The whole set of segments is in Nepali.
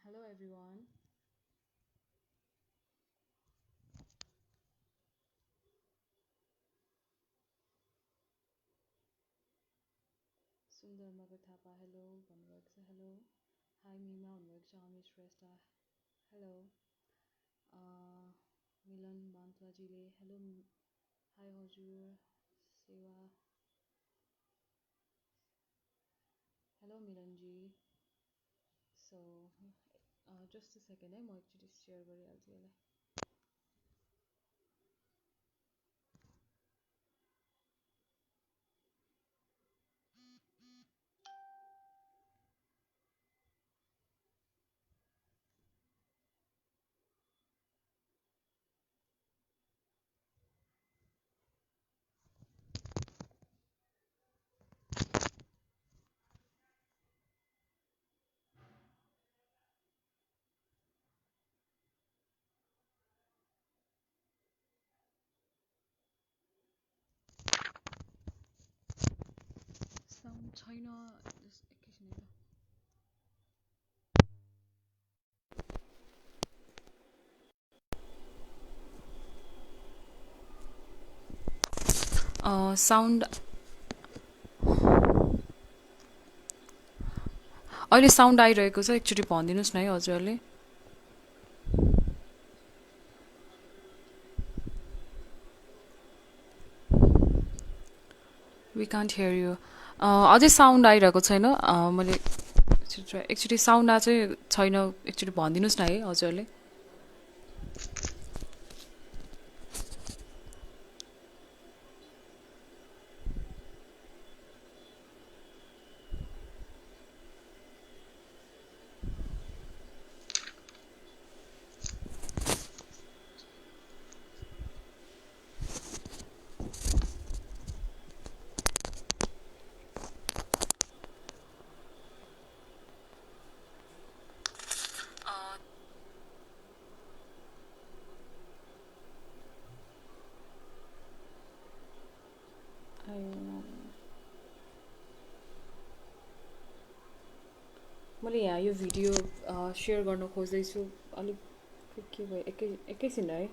Hello everyone. Sundar Magathapa, hello. भन्नुभएको छ hello. Hi Mima भन्नुभएको छ अमित श्रेष्ठ. Hello. मिलन बान्तवाजीले hello. Hi हजुर. सेवा. Hello Milan ji. So just a second है म एकचोटि सेयर गरिहाल्छु यसलाई. साउन्ड छैन एकैछिन है ल. साउन्ड अहिले साउन्ड आइरहेको छ एकचोटि भनिदिनुहोस् न है हजुरले. We can't hear you. अझै साउन्ड आइरहेको छैन. मैले एकचोटि साउन्ड आ चाहिँ छैन एकचोटि भनिदिनुहोस् न है हजुरले. मैले यहाँ यो भिडियो सेयर गर्न खोज्दैछु अलिक के भयो एकैछिन है.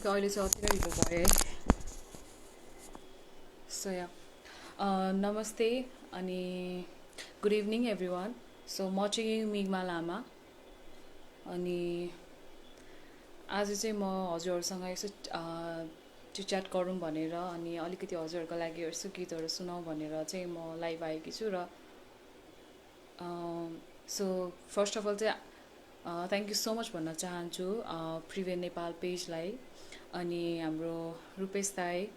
अहिले चाहिँ अति नै ढिलो भयो है. सो या नमस्ते अनि good evening every one. So म चाहिँ मिगमा लामा अनि आज चाहिँ म हजुरहरूसँग यसो चिटच्याट गरौँ भनेर अनि अलिकति हजुरहरूको लागि यसो गीतहरू सुनाउँ भनेर चाहिँ म लाइभ आएकी छु. र सो फर्स्ट अफ अल चाहिँ थ्याङ्क यू सो मच भन्न चाहन्छु प्रिभे नेपाल पेजलाई अनि हाम्रो रूपेश दाई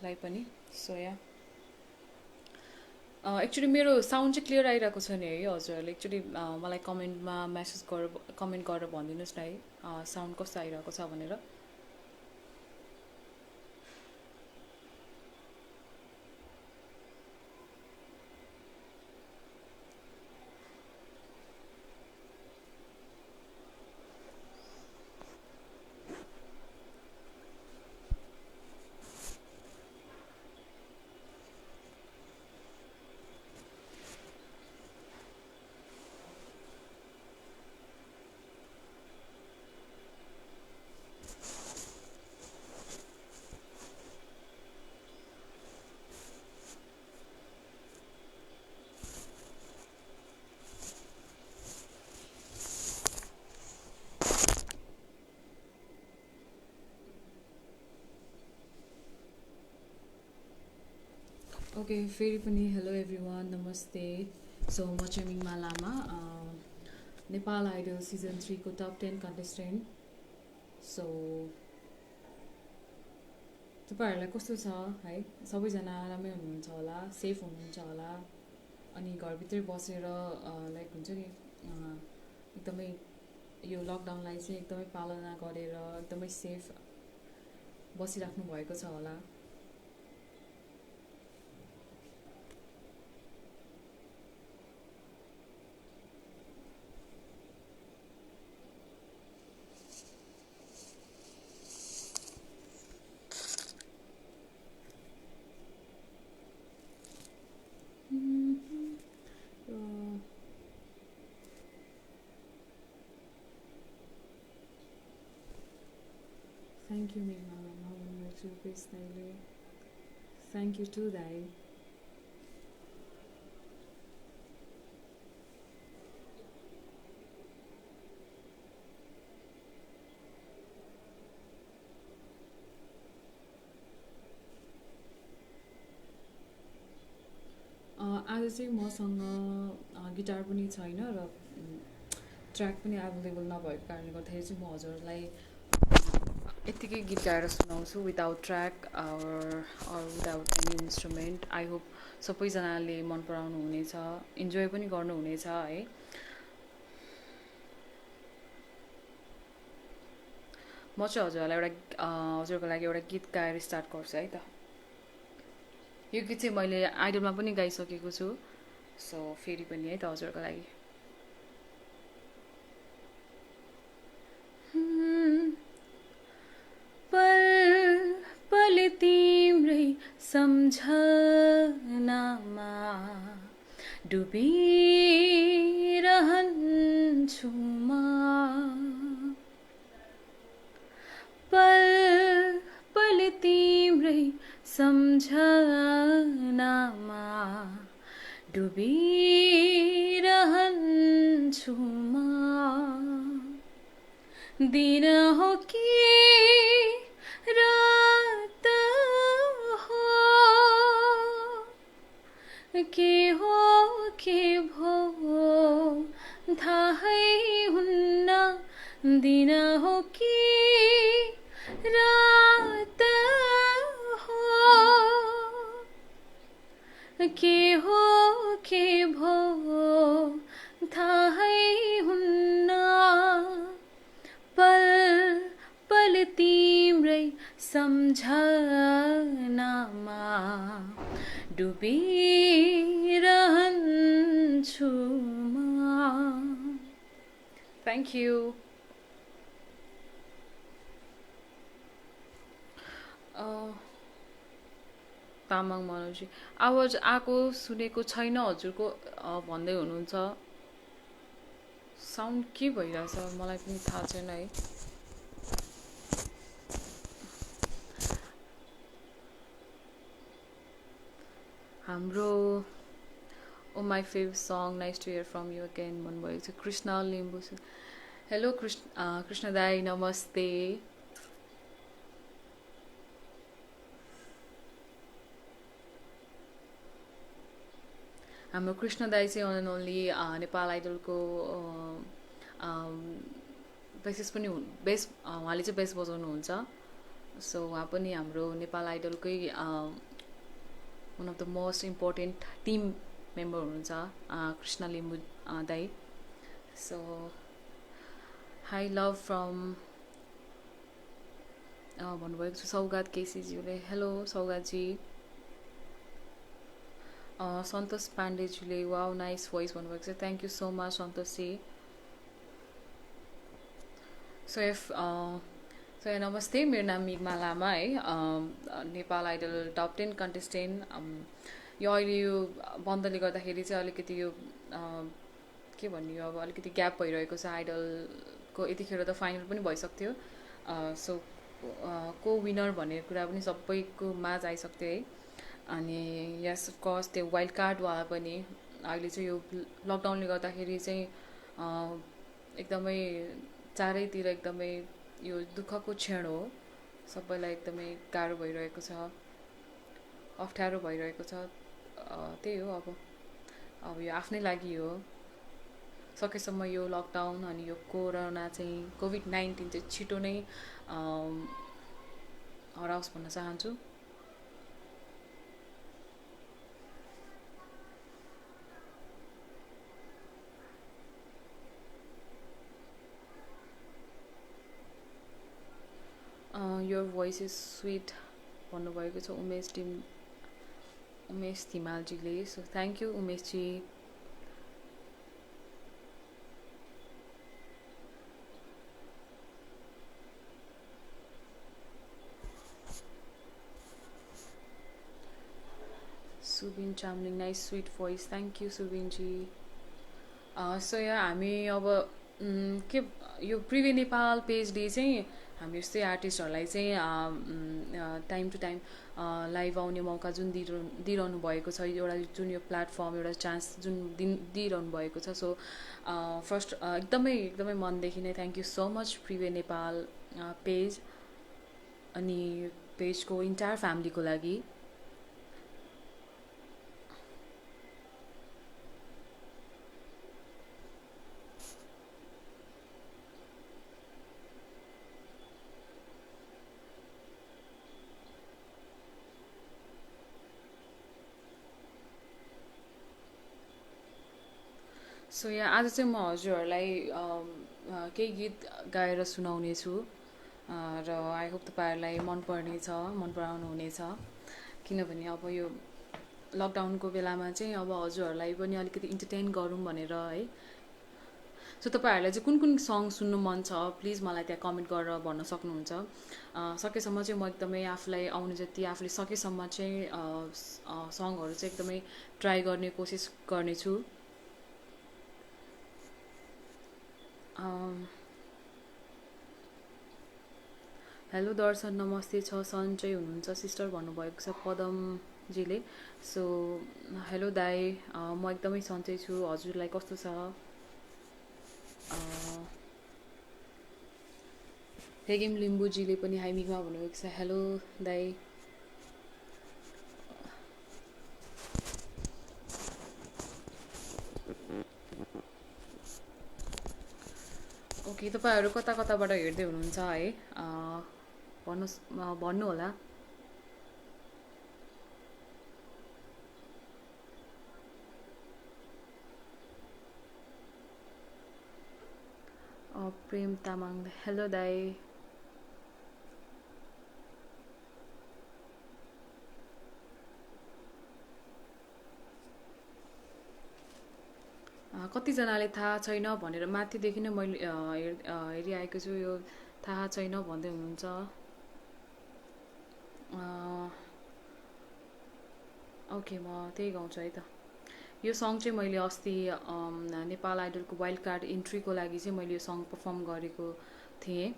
लाई पनि. सो या एक्चुली मेरो साउन्ड चाहिँ क्लियर आइरहेको छ नि है हजुरहरूले. एक्चुली मलाई कमेन्टमा कमेन्ट गरेर भनिदिनुहोस् न है साउन्ड कस्तो आइरहेको छ भनेर. ओके फेरि पनि हेलो एभ्रिवान नमस्ते सो म चाहिँ मिङमा लामा नेपाल आइडल सिजन 3 को टप 10 कन्टेस्टेन्ट सो तपाईँहरूलाई कस्तो छ है सबैजना राम्रै हुनुहुन्छ होला सेफ हुनुहुन्छ होला अनि घरभित्रै बसेर लाइक हुन्छ नि एकदमै यो लकडाउनलाई चाहिँ एकदमै पालना गरेर एकदमै सेफ बसिराख्नु भएको छ होला Thank you, Meghna. Thank you too, Dai. आज चाहिँ मसँग गिटार पनि छैन र ट्र्याक पनि एभाइलेबल नभएको कारणले गर्दाखेरि चाहिँ म हजुरहरूलाई यत्तिकै गीत गाएर सुनाउँछु without track without any instrument I hope सबैजनाले मन पराउनु हुनेछ इन्जोय पनि गर्नुहुनेछ है म चाहिँ हजुरहरूलाई हजुरको लागि एउटा गीत गाएर स्टार्ट गर्छु है त यो गीत चाहिँ मैले आइडलमा पनि गाइसकेको छु सो फेरि पनि है त हजुरको लागि पल तिम्रै सम्झनामा डुबिरहन्छु म पल तिम्रै सम्झनामा डुबिरहन्छु म दिन हो कि रात हो के भो थाहै हुन्न दिन हो कि रात हो के भो थाहै हुन्न पल तिम्रै सम्झनामा डुबिरहन्छु म थ्याङ्क यू तामाङ मनोजी आवाज आएको सुनेको छैन हजुरको भन्दै हुनुहुन्छ साउन्ड के भइरहेछ मलाई पनि थाहा छैन है हाम्रो oh my favourite song nice to hear from you again भन्नुभएको छ कृष्ण लिम्बू हेलो कृष्ण दाई नमस्ते हाम्रो कृष्ण दाई चाहिँ अन एन्ड ओन्ली नेपाल आइडलको बेसिस पनि बेस उहाँले चाहिँ बेस बजाउनुहुन्छ सो उहाँ पनि हाम्रो नेपाल आइडलकै one of the most important team member हुनुहुन्छ कृष्ण लिम्बू दाई सो हाई लभ फ्रम भन्नुभएको छ सौगात केसीज्यूले हेलो सौगातजी सन्तोष पाण्डेज्यूले वाउ नाइस भोइस भन्नुभएको छ थ्याङ्क यू सो मच सन्तोषजी सो नमस्ते मेरो नाम मिगमा लामा है नेपाल आइडल टप 10 कन्टेस्टेन्ट यो अहिले यो बन्दले गर्दाखेरि चाहिँ अलिकति यो के भन्ने अब अलिकति ग्याप भइरहेको छ आइडलको यतिखेर त फाइनल पनि भइसक्थ्यो सो को विनर भन्ने कुरा पनि सबैको माझ आइसक्थ्यो है अनि यस अफकोर्स त्यो वाइल्ड कार्डवाला पनि अहिले चाहिँ यो लकडाउनले गर्दाखेरि चाहिँ एकदमै चारैतिर एकदमै यो दुःखको क्षण हो सबैलाई एकदमै गाह्रो भइरहेको छ अप्ठ्यारो भइरहेको छ त्यही हो अब यो आफ्नै लागि हो। सकेसम्म यो लकडाउन अनि यो कोरोना चाहिँ कोभिड-19 चाहिँ छिटो नै हराओस् भन्न चाहन्छु। योर भोइस इज स्विट भन्नुभएको छ उमेश धिमालजीले। सो थ्याङ्क यू उमेशजी। Subin Chamling nice sweet voice, thank you सुबिनजी। सो यहाँ हामी अब के यो प्रिभे नेपाल पेजले चाहिँ हामी यस्तै आर्टिस्टहरूलाई चाहिँ टाइम टु टाइम लाइभ आउने मौका जुन दिइरहनु भएको छ, एउटा जुन यो प्लेटफर्म एउटा चान्स जुन दिइरहनु भएको छ। सो फर्स्ट एकदमै एकदमै मनदेखि नै thank you so much Prive Nepal page अनि पेजको इन्टायर फ्यामिलीको लागि। सो यहाँ आज चाहिँ म हजुरहरूलाई केही गीत गाएर सुनाउने छु र आई होप तपाईँहरूलाई मन पराउनु हुनेछ। किनभने अब यो लकडाउनको बेलामा चाहिँ अब हजुरहरूलाई पनि अलिकति इन्टरटेन गरौँ भनेर है। सो तपाईँहरूलाई चाहिँ कुन कुन सङ सुन्नु मन छ प्लिज मलाई त्यहाँ कमेन्ट गरेर भन्न सक्नुहुन्छ। सकेसम्म चाहिँ म एकदमै आफूलाई आउने जति आफूले सकेसम्म चाहिँ सङहरू चाहिँ एकदमै ट्राई गर्ने कोसिस गर्नेछु। हेलो दर्शन नमस्ते छ, सन्चै हुनुहुन्छ सिस्टर भन्नुभएको छ पदमजीले। सो हेलो दाई, म एकदमै सन्चै छु, हजुरलाई कस्तो छ? हेगिम लिम्बूजीले पनि हाई मिगमा भन्नुभएको छ, हेलो दाई। ओके, तपाईँहरू कता कताबाट हेर्दै हुनुहुन्छ है भन्नु होला। प्रेम तामाङ हेलो दाई। कतिजनाले थाहा छैन भनेर माथिदेखि नै मैले हेरिआएको छु, यो थाहा छैन भन्दै हुनुहुन्छ। ओके, म त्यही गाउँछु है त। यो सङ चाहिँ मैले अस्ति नेपाल आइडलको वाइल्ड कार्ड इन्ट्रीको लागि चाहिँ मैले यो सङ पर्फर्म गरेको थिएँ।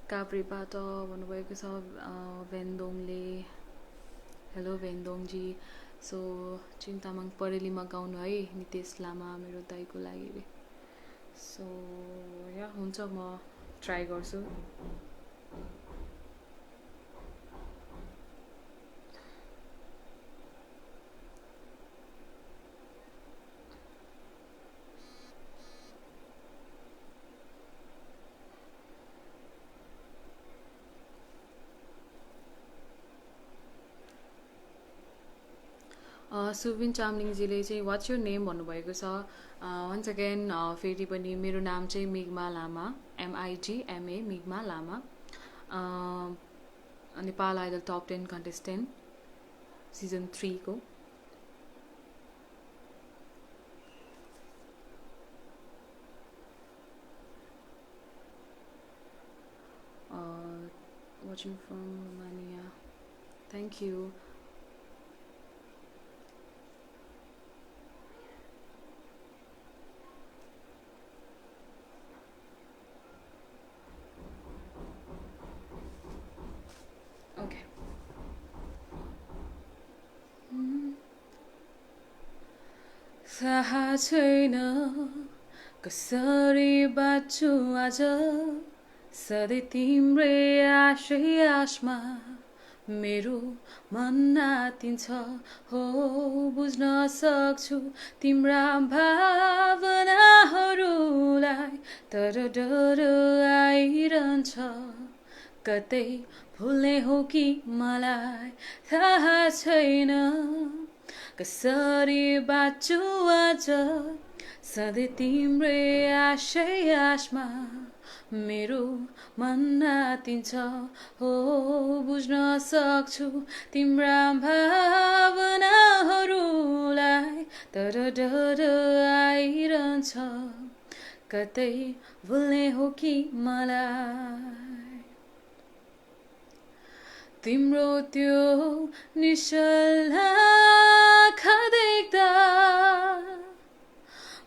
काभ्रेबाट भन्नुभएको छ भेन्दोङले, हेलो भेन्दोङजी। सो चिन्तामाङ परेलीमा गाउनु है नितेश लामा मेरो दाइको लागि। सो या हुन्छ, म ट्राई गर्छु। सुबिन चामलिङजीले चाहिँ वाट्स योर नेम भन्नुभएको छ। वन्स अगेन फेरि पनि मेरो नाम चाहिँ Migma Lama, MIGMA Migma Lama. Nepal idol top 10 contestant season 3 को। Watching from Romania, thank you. थाहा छैन कसरी बाँच्छु आज सधैँ तिम्रै आशै आशमा मेरो मन नातिन्छ हो बुझ्न सक्छु तिम्रा भावनाहरूलाई तर डर आइरहन्छ कतै भुल्ने हो कि मलाई थाहा छैन कसरी बाँच्छु आज सधैँ तिम्रै आशै आशमा मेरो मन नातिन्छ हो बुझ्न सक्छु तिम्रा भावनाहरूलाई तर डर आइरहन्छ कतै भुल्ने हो कि मलाई तिम्रो त्यो निश्चल आँखा देख्दा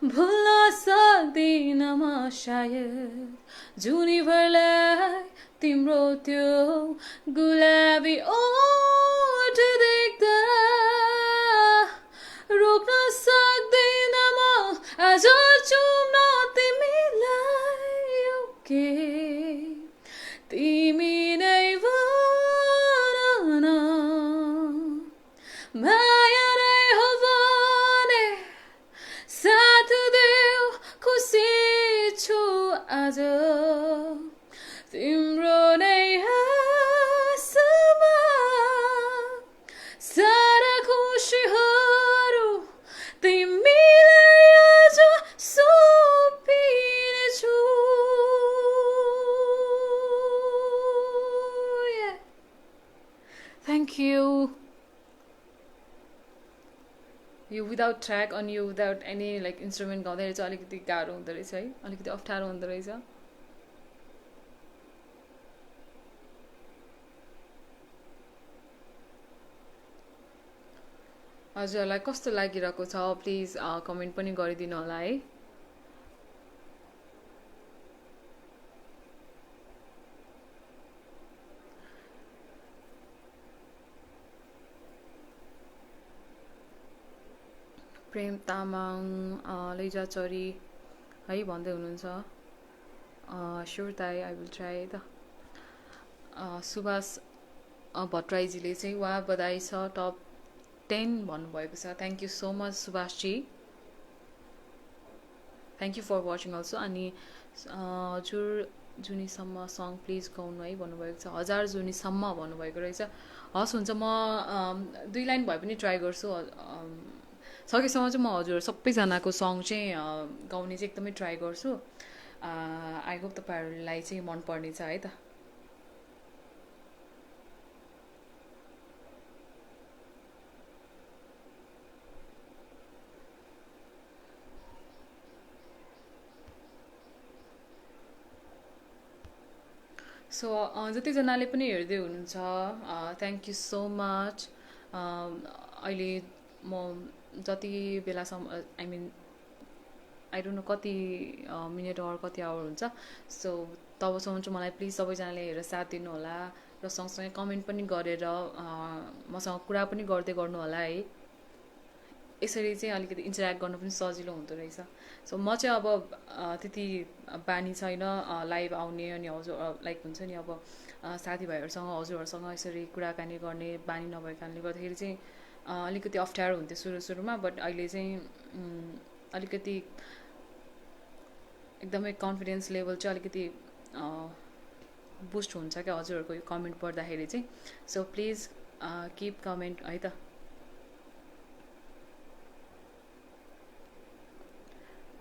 भुल्न सक्दिन म सायद जुनीभरलाई तिम्रो त्यो गुलाबी ओठ देख्दा रोक्न सक्दिन म आज चुम्न तिमीलाई ओके तिमी नै भन माया नै हो भने साथ देऊ खुसी छु आज तिम्रो नै आशामा सारा खुसीहरू तिमीलाई आज सुम्पिनेछु Thank you. यो विदाउट ट्र्याक अनि यो विदाउट एनी लाइक इन्स्ट्रुमेन्ट गाउँदाखेरि चाहिँ अलिकति गाह्रो हुँदो रहेछ है अलिकति अप्ठ्यारो हुँदो रहेछ हजुरहरूलाई कस्तो लागिरहेको छ प्लिज कमेन्ट पनि गरिदिनु होला है प्रेम तामाङ लैजाचरी है भन्दै हुनुहुन्छ स्योर ताई आई विल ट्राई त सुभाष भट्टराईजीले चाहिँ वा बधाई छ टप 10 भन्नुभएको छ thank you so much Subhashji thank you for watching also अनि हजुर जुनीसम्म सङ प्लिज गाउनु है भन्नुभएको छ 1000 जुनीसम्म भन्नुभएको रहेछ हस् हुन्छ म 2 लाइन भए पनि ट्राई गर्छु सकेसम्म चाहिँ म हजुर सबैजनाको सङ चाहिँ गाउने चाहिँ एकदमै ट्राई गर्छु आई होप तपाईँहरूलाई चाहिँ मनपर्ने छ है त सो जतिजनाले पनि हेर्दै हुनुहुन्छ थ्याङ्क यू सो मच अहिले म जति बेलासम्म I mean I don't know कति मिनट अर कति आवर हुन्छ सो तबसम्म चाहिँ मलाई प्लिज सबैजनाले हेरेर साथ दिनु होला र सँगसँगै कमेन्ट पनि गरेर मसँग कुरा पनि गर्दै गर्नु होला है यसरी चाहिँ अलिकति इन्टरेक्ट गर्न पनि सजिलो हुँदो रहेछ सो म चाहिँ अब त्यति बानी छैन लाइभ आउने अनि हजुर लाइक हुन्छ नि अब साथीभाइहरूसँग हजुरहरूसँग यसरी कुराकानी गर्ने बानी नभएको कारणले गर्दाखेरि चाहिँ अलिकति अप्ठ्यारो हुन्थ्यो सुरुमा बट अहिले चाहिँ अलिकति एकदमै कन्फिडेन्स लेभल चाहिँ अलिकति बुस्ट हुन्छ क्या हजुरहरूको यो कमेन्ट पढ्दाखेरि चाहिँ सो प्लिज किप कमेन्ट है त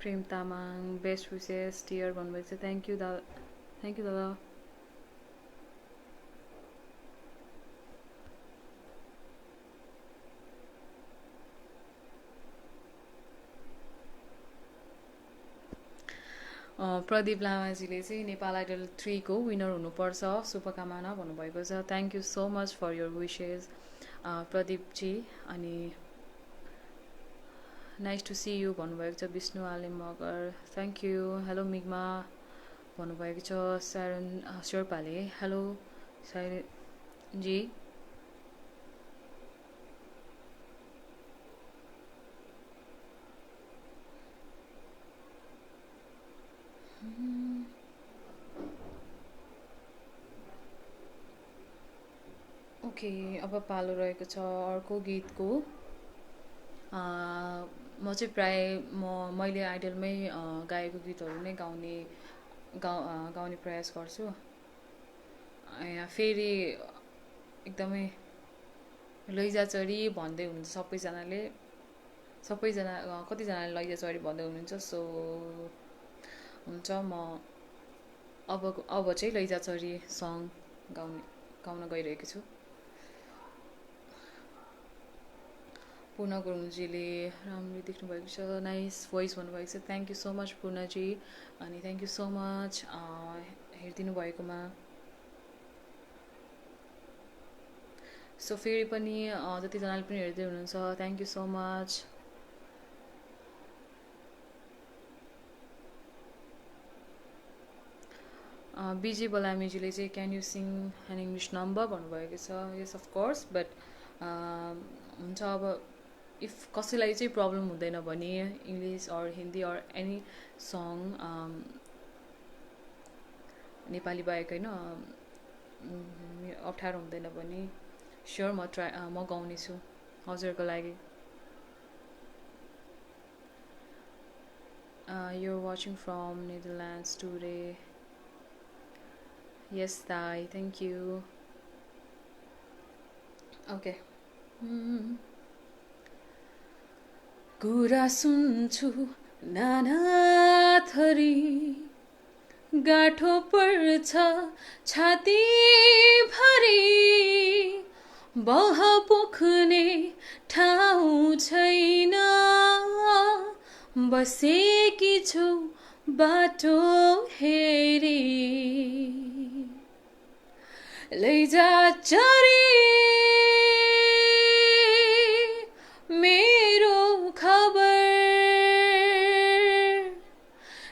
प्रेम तामाङ बेस्ट विसेस टियर भन्नुभएको छ थ्याङ्क यू दादा प्रदीप लामाजीले चाहिँ नेपाल आइडल 3 को विनर हुनुपर्छ शुभकामना भन्नुभएको छ thank you so much for your wishes प्रदीपजी अनि नाइस टु सी यू भन्नुभएको छ Bishnu Ale Magar thank you hello Migma भन्नुभएको छ सारन शेर्पाले हेलो सारन जी ओके, अब पालो रहेको छ अर्को गीतको। म चाहिँ मैले आइडलमै गाएको गीतहरू नै गाउने प्रयास गर्छु। यहाँ फेरि एकदमै लैजाचरी भन्दै हुनुहुन्छ सबैजना कतिजनाले लैजाचरी भन्दै हुनुहुन्छ। सो हुन्छ, म अब चाहिँ लैजाचरी सङ गाउन गइरहेको छु। पूर्ण गुरुङजीले राम्ररी देख्नुभएको छ, नाइस भोइस भन्नुभएको छ। थ्याङ्क यू सो मच पूर्णजी, अनि थ्याङ्क यू सो मच हेरिदिनु भएकोमा। सो फेरि पनि जतिजनाले पनि हेर्दै हुनुहुन्छ, thank you so much. Bijay बलामीजीले चाहिँ can you sing an English number भन्नुभएको छ। यस अफ कोर्स, बट हुन्छ, अब इफ कसैलाई चाहिँ प्रब्लम हुँदैन भने English or Hindi or any song Nepali बाहेक होइन अप्ठ्यारो हुँदैन भने स्योर म गाउनेछु हजुरको लागि। You're watching from Netherlands today. Yes, Thai. Thank you. Okay. कुरा सुन्छु नाना थरी, गाठो पर्छ छाती भरी, बह पोख्ने ठाउँ छैन, बसेकी छु बाटो हेरी, लैजा चरी मेरो खबर,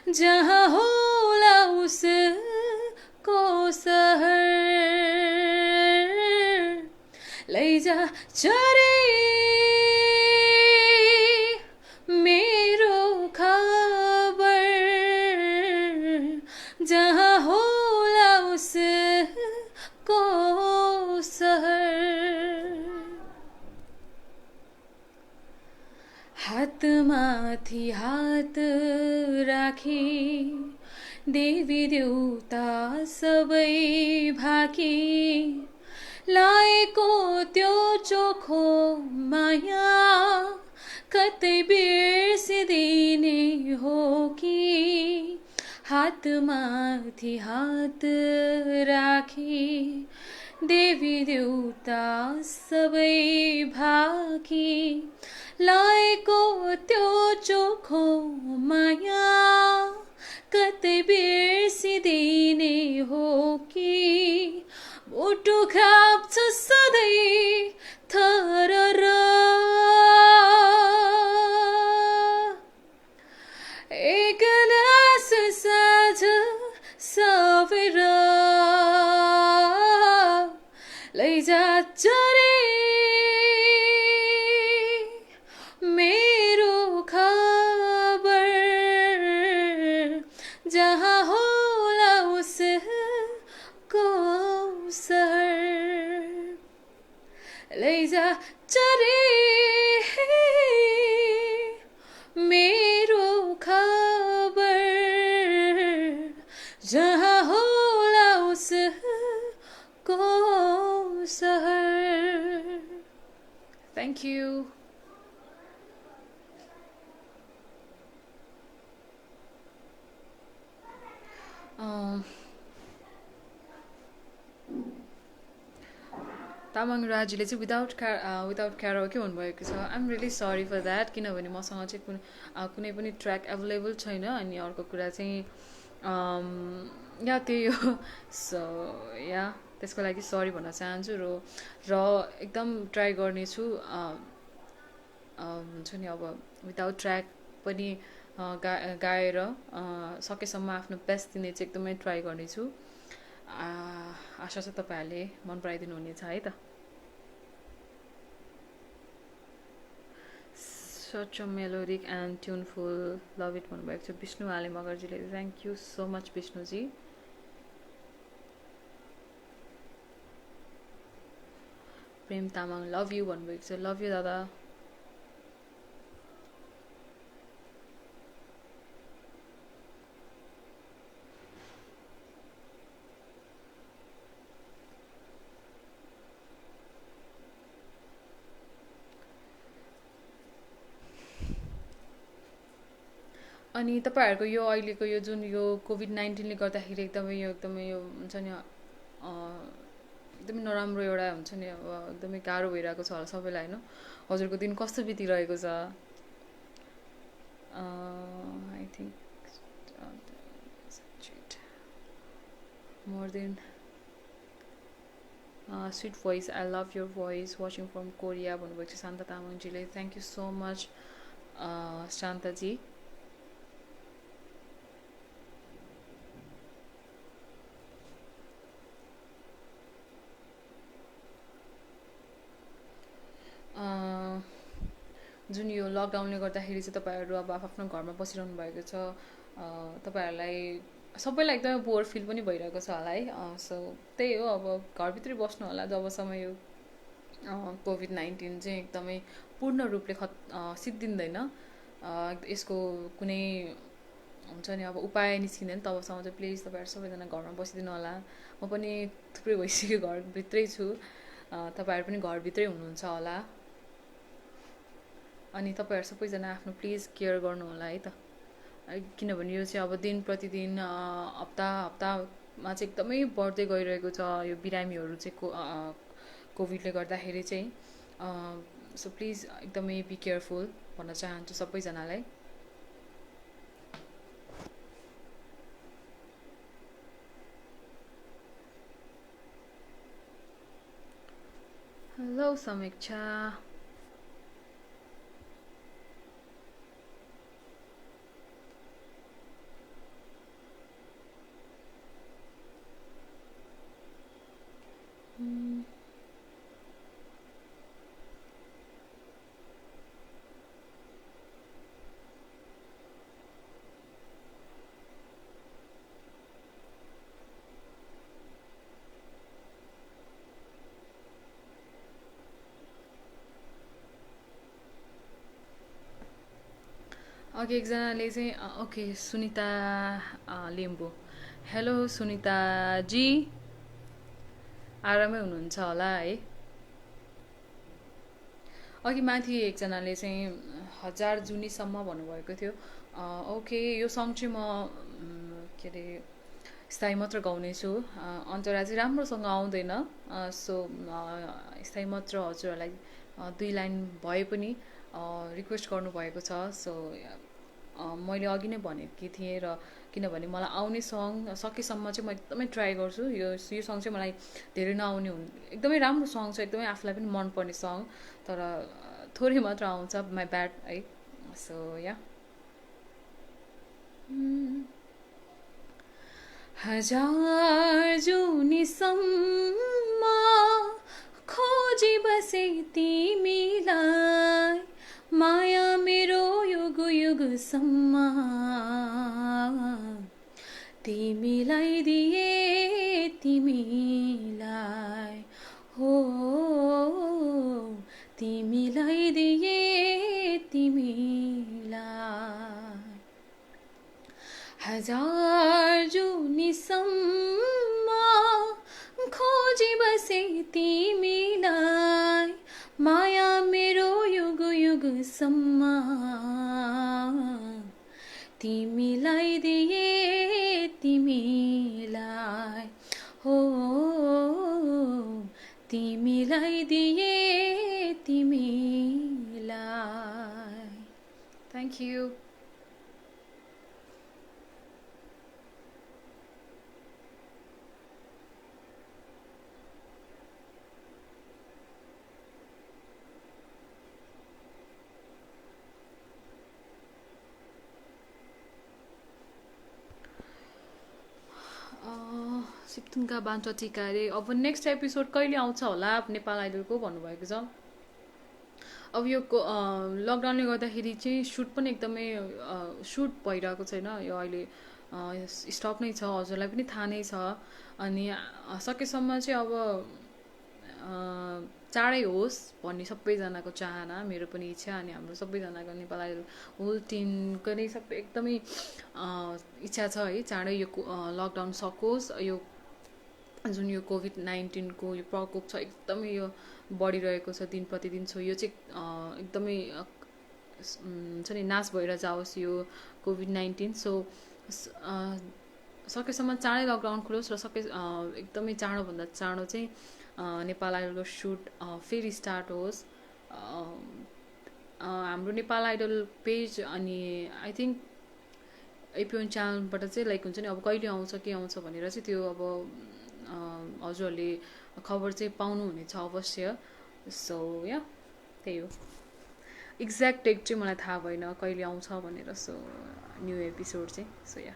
जहाँ होला उसको सहर, लैजा चरी मेरो खबर, जहाँ होला उसको सहर। हातमाथि हात राखी देवी देउता सबै भाकी, लाएको त्यो चोखो माया कतै बिर्सिदिने हो कि, हातमाथि हात राखी देवी देउता सबै भाकी, लाएको त्यो चोखो माया कतै बिर्सिदिने हो कि, मुटु खाप्छ सधैँ थरर, एकनास साझ सवेर, लैजा चरी मेरो खबर, जहाँ होला उसको सहर, लैजा चरी मेरो खबर, जहाँ होला उसको सहर। Thank you. तामाङ राजीले चाहिँ विदाउट क्यारोके भन्नुभएको छ। I'm really sorry for that, किनभने मसँग चाहिँ कुनै पनि ट्र्याक एभाइलेबल छैन, अनि अर्को कुरा चाहिँ या त्यही हो। सो या त्यसको लागि सरी भन्न चाहन्छु, र एकदम ट्राई गर्नेछु हुन्छ नि, अब विदाउट ट्र्याक पनि गाएर सकेसम्म आफ्नो बेस्ट दिने चाहिँ एकदमै ट्राई गर्नेछु। आशा छ तपाईँहरूले मन पराइदिनु हुनेछ है त। Such a melodic and tuneful, love it भन्नुभएको छ विष्णु आले मगरजीले। थ्याङ्क यू सो मच विष्णुजी। प्रेम तामाङ लभ यु भन्नुभएको छ। लभ यु दादा। अनि तपाईँहरूको यो अहिलेको यो जुन यो कोभिड-19ले गर्दाखेरि एकदमै यो हुन्छ नि एकदमै नराम्रो एउटा हुन्छ नि अब एकदमै गाह्रो भइरहेको छ होला सबैलाई होइन। हजुरको दिन कस्तो बितिरहेको छ? I think more than sweet voice, I love your voice, watching from Korea भन्नुभएको छ शान्ता तामाङजीले। थ्याङ्क यू सो मच शान्ताजी। जुन यो लकडाउनले गर्दाखेरि चाहिँ तपाईँहरू अब आफ्नो घरमा बसिरहनु भएको छ, तपाईँहरूलाई सबैलाई एकदमै बोर फिल पनि भइरहेको छ होला है। सो त्यही हो, अब घरभित्रै बस्नु होला जबसम्म यो कोभिड-19 चाहिँ एकदमै पूर्ण रूपले सिद्धिँदैन, यसको कुनै हुन्छ नि अब उपाय निस्किँदैन तबसम्म चाहिँ प्लिज तपाईँहरू सबैजना घरमा बसिदिनु होला। म पनि थुप्रै भइसक्यो घरभित्रै छु, तपाईँहरू पनि घरभित्रै हुनुहुन्छ होला। अनि तपाईँहरू सबैजना आफ्नो प्लिज केयर गर्नु होला है त, किनभने यो चाहिँ अब दिन प्रतिदिन हप्तामा चाहिँ एकदमै बढ्दै गइरहेको छ यो बिरामीहरू चाहिँ कोभिडले गर्दाखेरि चाहिँ। सो प्लिज एकदमै बी केयरफुल भन्न चाहन्छु सबैजनालाई। हेलो समीक्षा। अघि एकजनाले चाहिँ ओके सुनिता लिम्बू, हेलो सुनिताजी, आरामै हुनुहुन्छ होला है। अघि माथि एकजनाले चाहिँ 1000 जुनीसम्म भन्नुभएको थियो। ओके, यो सङ चाहिँ म के अरे स्थायी मात्र गाउनेछु, अन्तरा चाहिँ राम्रोसँग आउँदैन। सो स्थायी मात्र हजुरहरूलाई 2 लाइन भए पनि रिक्वेस्ट गर्नुभएको छ। सो मैले अघि नै भनेकी थिएँ, र किनभने मलाई आउने सङ सकेसम्म चाहिँ म एकदमै ट्राई गर्छु। यो सङ चाहिँ मलाई धेरै नआउने एकदमै राम्रो सङ छ, एकदमै आफूलाई पनि मनपर्ने सङ, तर थोरै मात्र आउँछ, माई ब्याड है। सो या 1000 जुनीसम्म खोजी बसे तिमीलाई, माया मेरो युग युगसम्म तिमीलाई दिए तिमीलाई, हो तिमीलाई दिए तिमीलाई। 1000 जुनीसम्म खोजी बसे तिमीलाई, माया मेरो युग युगसम्म तिमीलाई दिए तिमीलाई, हो तिमीलाई दिए तिमीलाई। Thank you. सिप्तुङका बान्चा टिकारे, अब नेक्स्ट एपिसोड कहिले आउँछ होला नेपाल आइडलको भन्नुभएको छ। अब यो लकडाउनले गर्दाखेरि चाहिँ सुट पनि एकदमै सुट भइरहेको छैन, यो अहिले स्टप नै छ, हजुरलाई पनि थाहा नै छ। अनि सकेसम्म चाहिँ अब चाँडै होस् भन्ने सबैजनाको चाहना, मेरो पनि इच्छा, अनि हाम्रो सबैजनाको नेपाल आइडल होल टिमको नै सबै एकदमै इच्छा छ है चाँडै यो लकडाउन सकोस्। यो जुन यो कोभिड-19को यो प्रकोप छ एकदमै यो बढिरहेको छ दिन प्रतिदिन। सो यो चाहिँ एकदमै हुन्छ नि नाश भएर जाओस् यो कोभिड-19। सो सकेसम्म चाँडै लकडाउन खुलोस् र एकदमै चाँडोभन्दा चाँडो चाहिँ नेपाल आइडलको सुट फेरि स्टार्ट होस्। हाम्रो नेपाल आइडल पेज अनि आई थिङ्क एपिओन च्यानलबाट चाहिँ लाइक हुन्छ नि अब कहिले आउँछ के आउँछ भनेर चाहिँ त्यो अब हजुरहरूले खबर चाहिँ पाउनुहुनेछ अवश्य। सो या त्यही हो, एक्ज्याक्ट डेट चाहिँ मलाई थाहा भएन कहिले आउँछ भनेर। सो न्यू एपिसोड चाहिँ सो या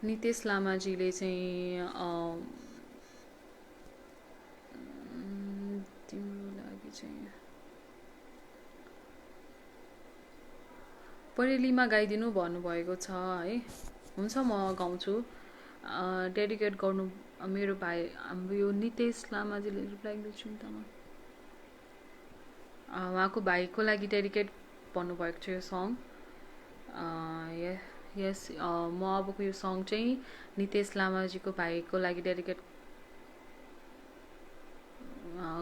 नितेश लामाजीले चाहिँ तिम्रो लागि चाहिँ परेलीमा गाइदिनु भन्नुभएको छ है। हुन्छ म गाउँछु, डेडिकेट गर्नु मेरो भाइ हाम्रो यो नितेश लामाजीले रिप्लाई दिन्छु नि त म। उहाँको भाइको लागि डेडिकेट भन्नुभएको छ यो सङ। यस म अबको यो सङ चाहिँ नितेश लामाजीको भाइको लागि डेडिकेट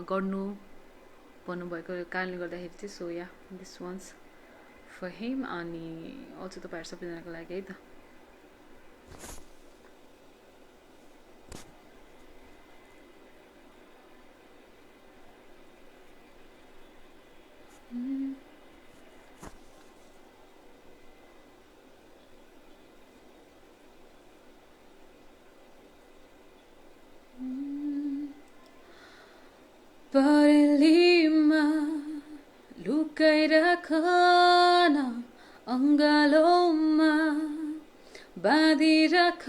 गर्नु भन्नुभएको कारणले गर्दाखेरि चाहिँ so yeah this one's for him अनि अझ तपाईँहरू सबैजनाको लागि है त। परेलीमा लुकाइराख न अङ्गालोमा बाँधिराख,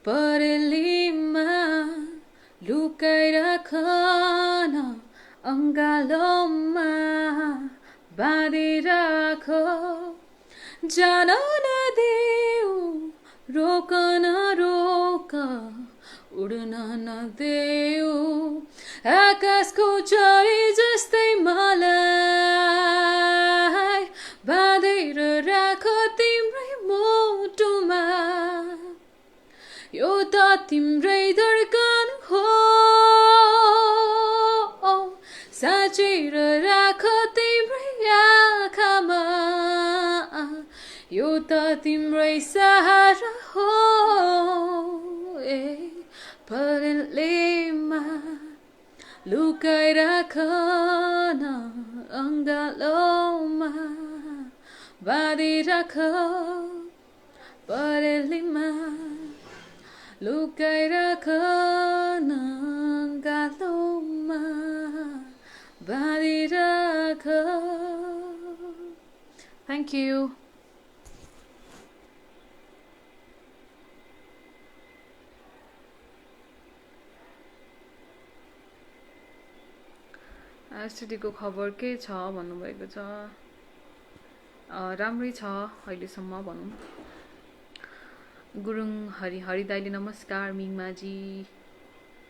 परेलीमा लुकाइराख न अङ्गालोमा बाँधिराख, जान नदेऊ रोक न रोक उड्न नदेऊ आकाशको चरी जस्तै मलाई बाँधेर राख तिम्रै मुटुमा, यो त तिम्रै धड्कन हो साँचेर राख तिम्रै आँखामा, यो त तिम्रै सहारा हो परेलीमा लुकाइराख न अङ्गालोमा बाँधिराख, परेलीमा लुकाइराख न अङ्गालोमा बाँधिराख। Thank you. एसटिडीको खबर के छ भन्नुभएको छ। राम्रै छ अहिलेसम्म भनौँ। गुरुङ हरिदाईले नमस्कार मिङमाजी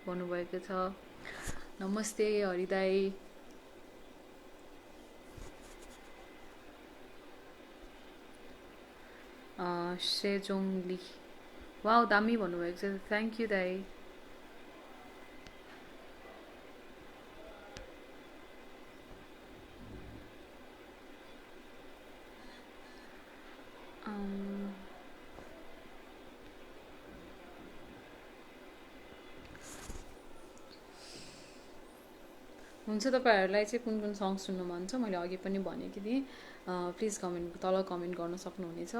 भन्नुभएको छ। नमस्ते हरिदाई। सेजोङली वाउ दामी भन्नुभएको छ, थ्याङ्क यू दाई। हुन्छ तपाईँहरूलाई चाहिँ कुन कुन सङ सुन्नु मन छ मैले अघि पनि भनेकी थिएँ, प्लिज तल कमेन्ट गर्न सक्नुहुनेछ।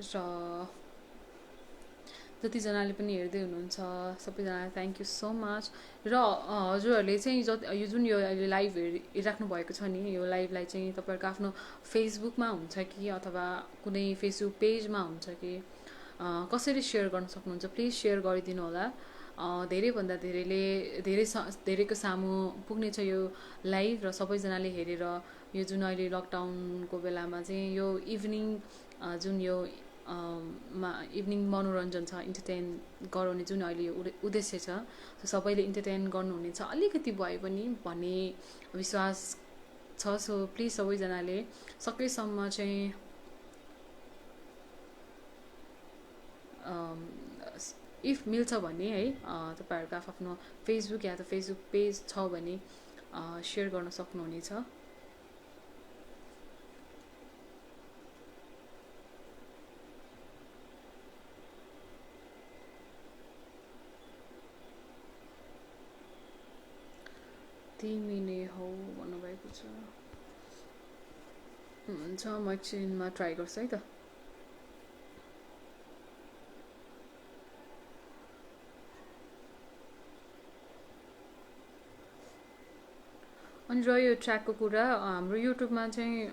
र जतिजनाले पनि हेर्दै हुनुहुन्छ सबैजनालाई थ्याङ्क यू सो मच। र हजुरहरूले चाहिँ यो जुन यो अहिले लाइभ हेरिराख्नु भएको छ नि, यो लाइभलाई चाहिँ तपाईँहरूको आफ्नो फेसबुकमा हुन्छ कि अथवा कुनै फेसबुक पेजमा हुन्छ कि कसरी सेयर गर्न सक्नुहुन्छ प्लिज सेयर गरिदिनु होला। धेरैभन्दा धेरैको सामु पुग्नेछ यो लाइभ र सबैजनाले हेरेर यो जुन अहिले लकडाउनको बेलामा चाहिँ यो इभिनिङ जुन यो मा इभिनिङ मनोरञ्जन छ, इन्टरटेन गराउने जुन अहिले यो उद्देश्य छ, सबैले इन्टरटेन गर्नुहुनेछ अलिकति भए पनि भन्ने विश्वास छ। सो प्लिज सबैजनाले सकेसम्म चाहिँ इफ मिल्छ भने है तपाईँहरूको आफ्नो फेसबुक या त फेसबुक पेज छ भने सेयर गर्न सक्नुहुनेछ। तिमी नै हौ भन्नुभएको छ। हुन्छ, म एकछिनमा ट्राई गर्छु है त। अनि र यो ट्र्याकको कुरा, हाम्रो युट्युबमा चाहिँ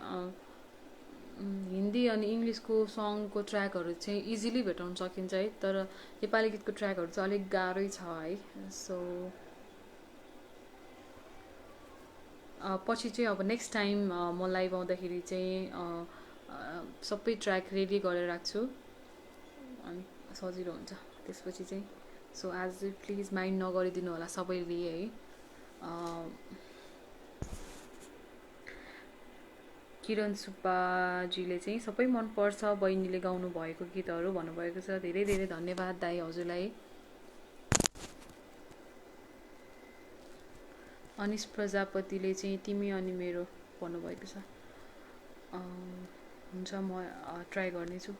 हिन्दी अनि इङ्ग्लिसको सङको ट्र्याकहरू चाहिँ इजिली भेटाउन सकिन्छ है, तर नेपाली गीतको ट्र्याकहरू चाहिँ अलिक गाह्रै छ है। सो पछि चाहिँ अब नेक्स्ट टाइम म लाइभ आउँदाखेरि चाहिँ सबै ट्र्याक रेडी गरेर राख्छु अनि सजिलो हुन्छ त्यसपछि चाहिँ। सो आज चाहिँ प्लिज माइन्ड नगरिदिनु होला सबैले है। किरण सुब्बाजीले चाहिँ सबै मनपर्छ बहिनीले गाउनु भएको गीतहरू भन्नुभएको छ। धेरै धेरै धन्यवाद दाइ हजुरलाई। अनिश प्रजापतिले चाहिँ तिमी अनि मेरो भन्नुभएको छ। हुन्छ, म ट्राई गर्नेछु।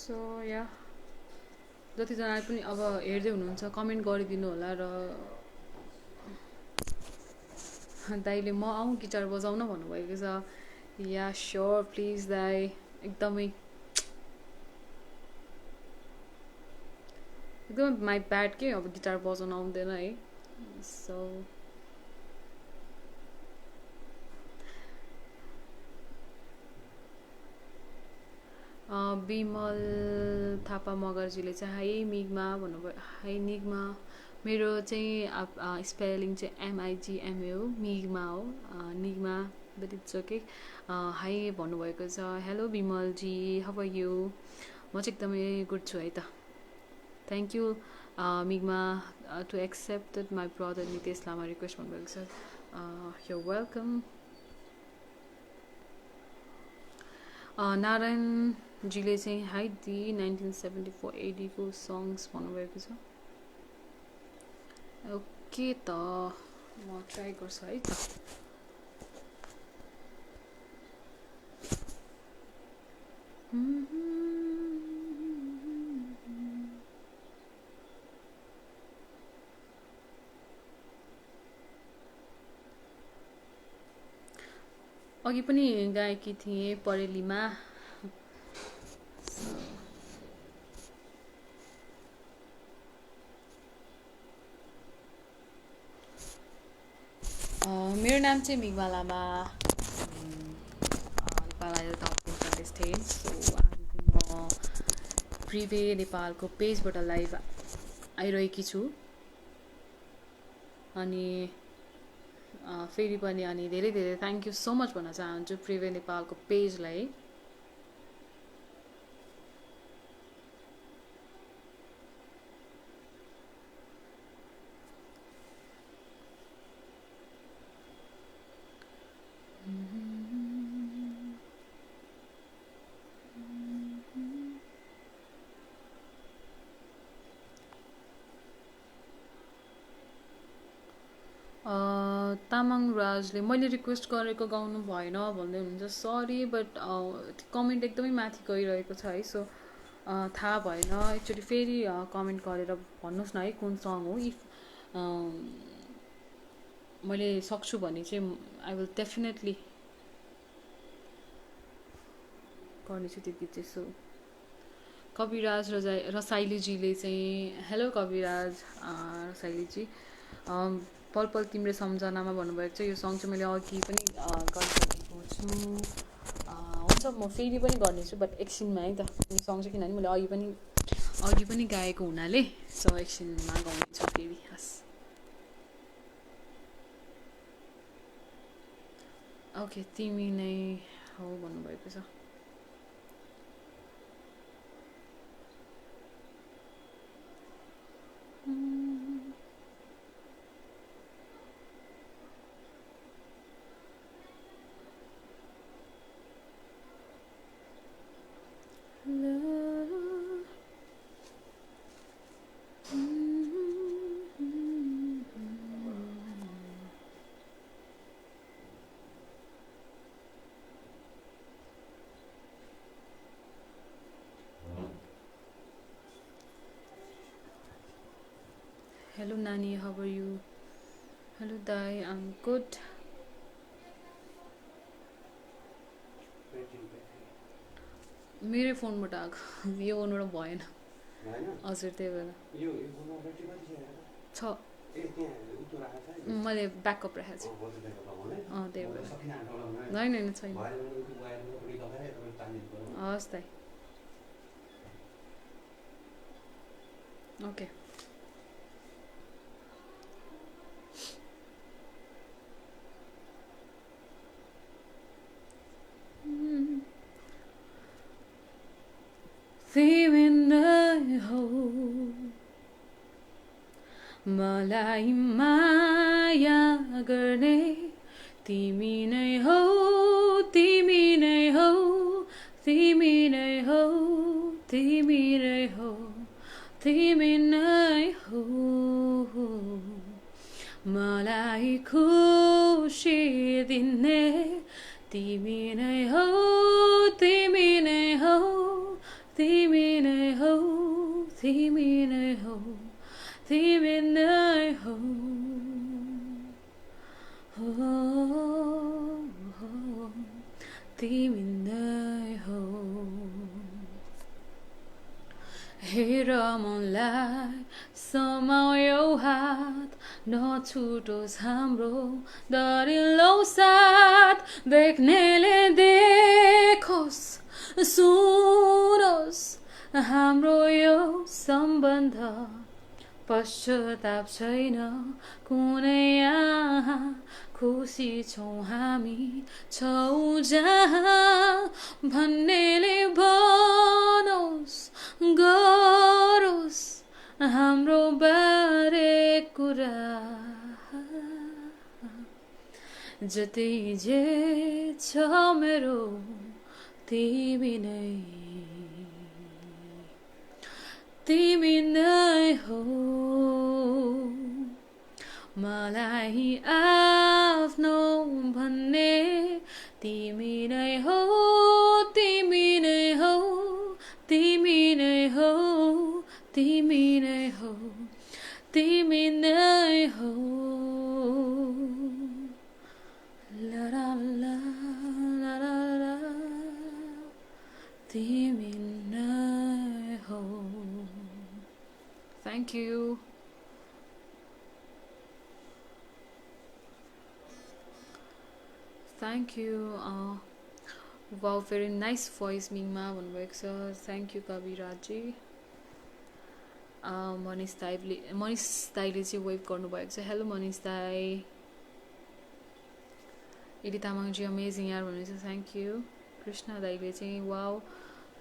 सो या जतिजनाले पनि अब हेर्दै हुनुहुन्छ कमेन्ट गरिदिनु होला। र दाइले म आउँ गिटार बजाउन भन्नुभएको छ। या स्योर प्लिज दाइ, एकदमै माई ब्याड के अब गिटार बजाउन आउँदैन है। सो विमल थापा मगरजीले चाहिँ हाई मिगमा भन्नुभयो। हाई निगमा, मेरो चाहिँ स्पेलिङ चाहिँ MIGMA हो, मिगमा हो, Nigma but it's okay. Hi भन्नुभएको छ। हेलो विमलजी, हाउ आर यु? म चाहिँ एकदमै गुड छु है त। Thank you Migma to accepted my brother Nitesh Lama request भन्नुभएको छ। You welcome. नारायणजीले चाहिँ हाई दी 1974 AD को सङ्ग्स भन्नुभएको छ। ओके त म ट्राई गर्छु है त। अघि पनि गाएकी थिएँ परेलीमा। मेरो नाम चाहिँ Migma Lama, Nepal idol top contestant. So आज म प्रिभे नेपालको पेजबाट लाइभ आइरहेकी छु। अनि फेरि पनि अनि धेरै धेरै थ्याङ्क यू सो मच भन्न चाहन्छु प्रिभे नेपालको पेजलाई। तामाङ राजले मैले रिक्वेस्ट गरेको गाउनु भएन भन्दै हुनुहुन्छ। सरी बट कमेन्ट एकदमै माथि गइरहेको छ है। सो थाहा भएन एक्चुअली। फेरि कमेन्ट गरेर भन्नुहोस् न है कुन सङ हो। इफ मैले सक्छु भने चाहिँ आई विल डेफिनेटली गर्नेछु त्यो गीत चाहिँ। सो कविराज रसाइलीजीले चाहिँ हेलो कविराज रसाइलीजी, पल पल तिम्रो सम्झनामा भन्नुभएको छ। यो सङ चाहिँ मैले अघि पनि गरिसकेको छु। हुन्छ म फेरि पनि गर्नेछु, बट एकछिनमा है त यो सङ चाहिँ, किनभने मैले अघि पनि गाएको हुनाले सो एकछिनमा गाउनेछु फेरि। हस् ओके, तिमी नै हो भन्नुभएको छ। Hello Nani, how are you? Hello Dai, I'm good. मेरो फोनबाट आएको, यो फोनबाट भएन हजुर, त्यही भएर छ। मैले ब्याकअप राखेको छु, त्यही भएर। होइन छैन। हस् त ओके। तिमी नै हो मलाई माया गर्ने, तिमी नै हो, तिमी नै हो, तिमी नै हो, तिमी नै हो, तिमी नै हो मलाई खुसी दिने, तिमी नै हो, तिमी नै हो, तिमी नै हो, तिमी नै हो, तिमी नै हो, तिमी नै हो। हेर मनलाई समायो हात, नछुटोस् हाम्रो दरिलो साथ, देख्नेले देखोस् सुनोस् हाम्रो यो सम्बन्ध, पश्चाताप छैन कुनै यहाँ, खुसी छौँ हामी छौँ जहाँ, भन्नेले भनोस् गरोस् हाम्रो बारे कुरा, जति जे छ मेरो तिमी नै, तिमी नै हो मलाई आफ्नो भन्ने, तिमी नै हो, तिमी नै हो, तिमी नै हो, तिमी नै हो, तिमी नै हो, ला ला ला ला ला ला, तिमी नै हो। Thank you. Thank you. Wow, very nice voice Mingma भन्नुभएको छ। Thank you कविराजी। मनिष दाईले चाहिँ वेभ गर्नुभएको छ। हेलो मनिष दाई। इडी तामाङजी अमेजिङ यार भन्नुहुन्छ। Thank you. कृष्ण दाईले चाहिँ वाउ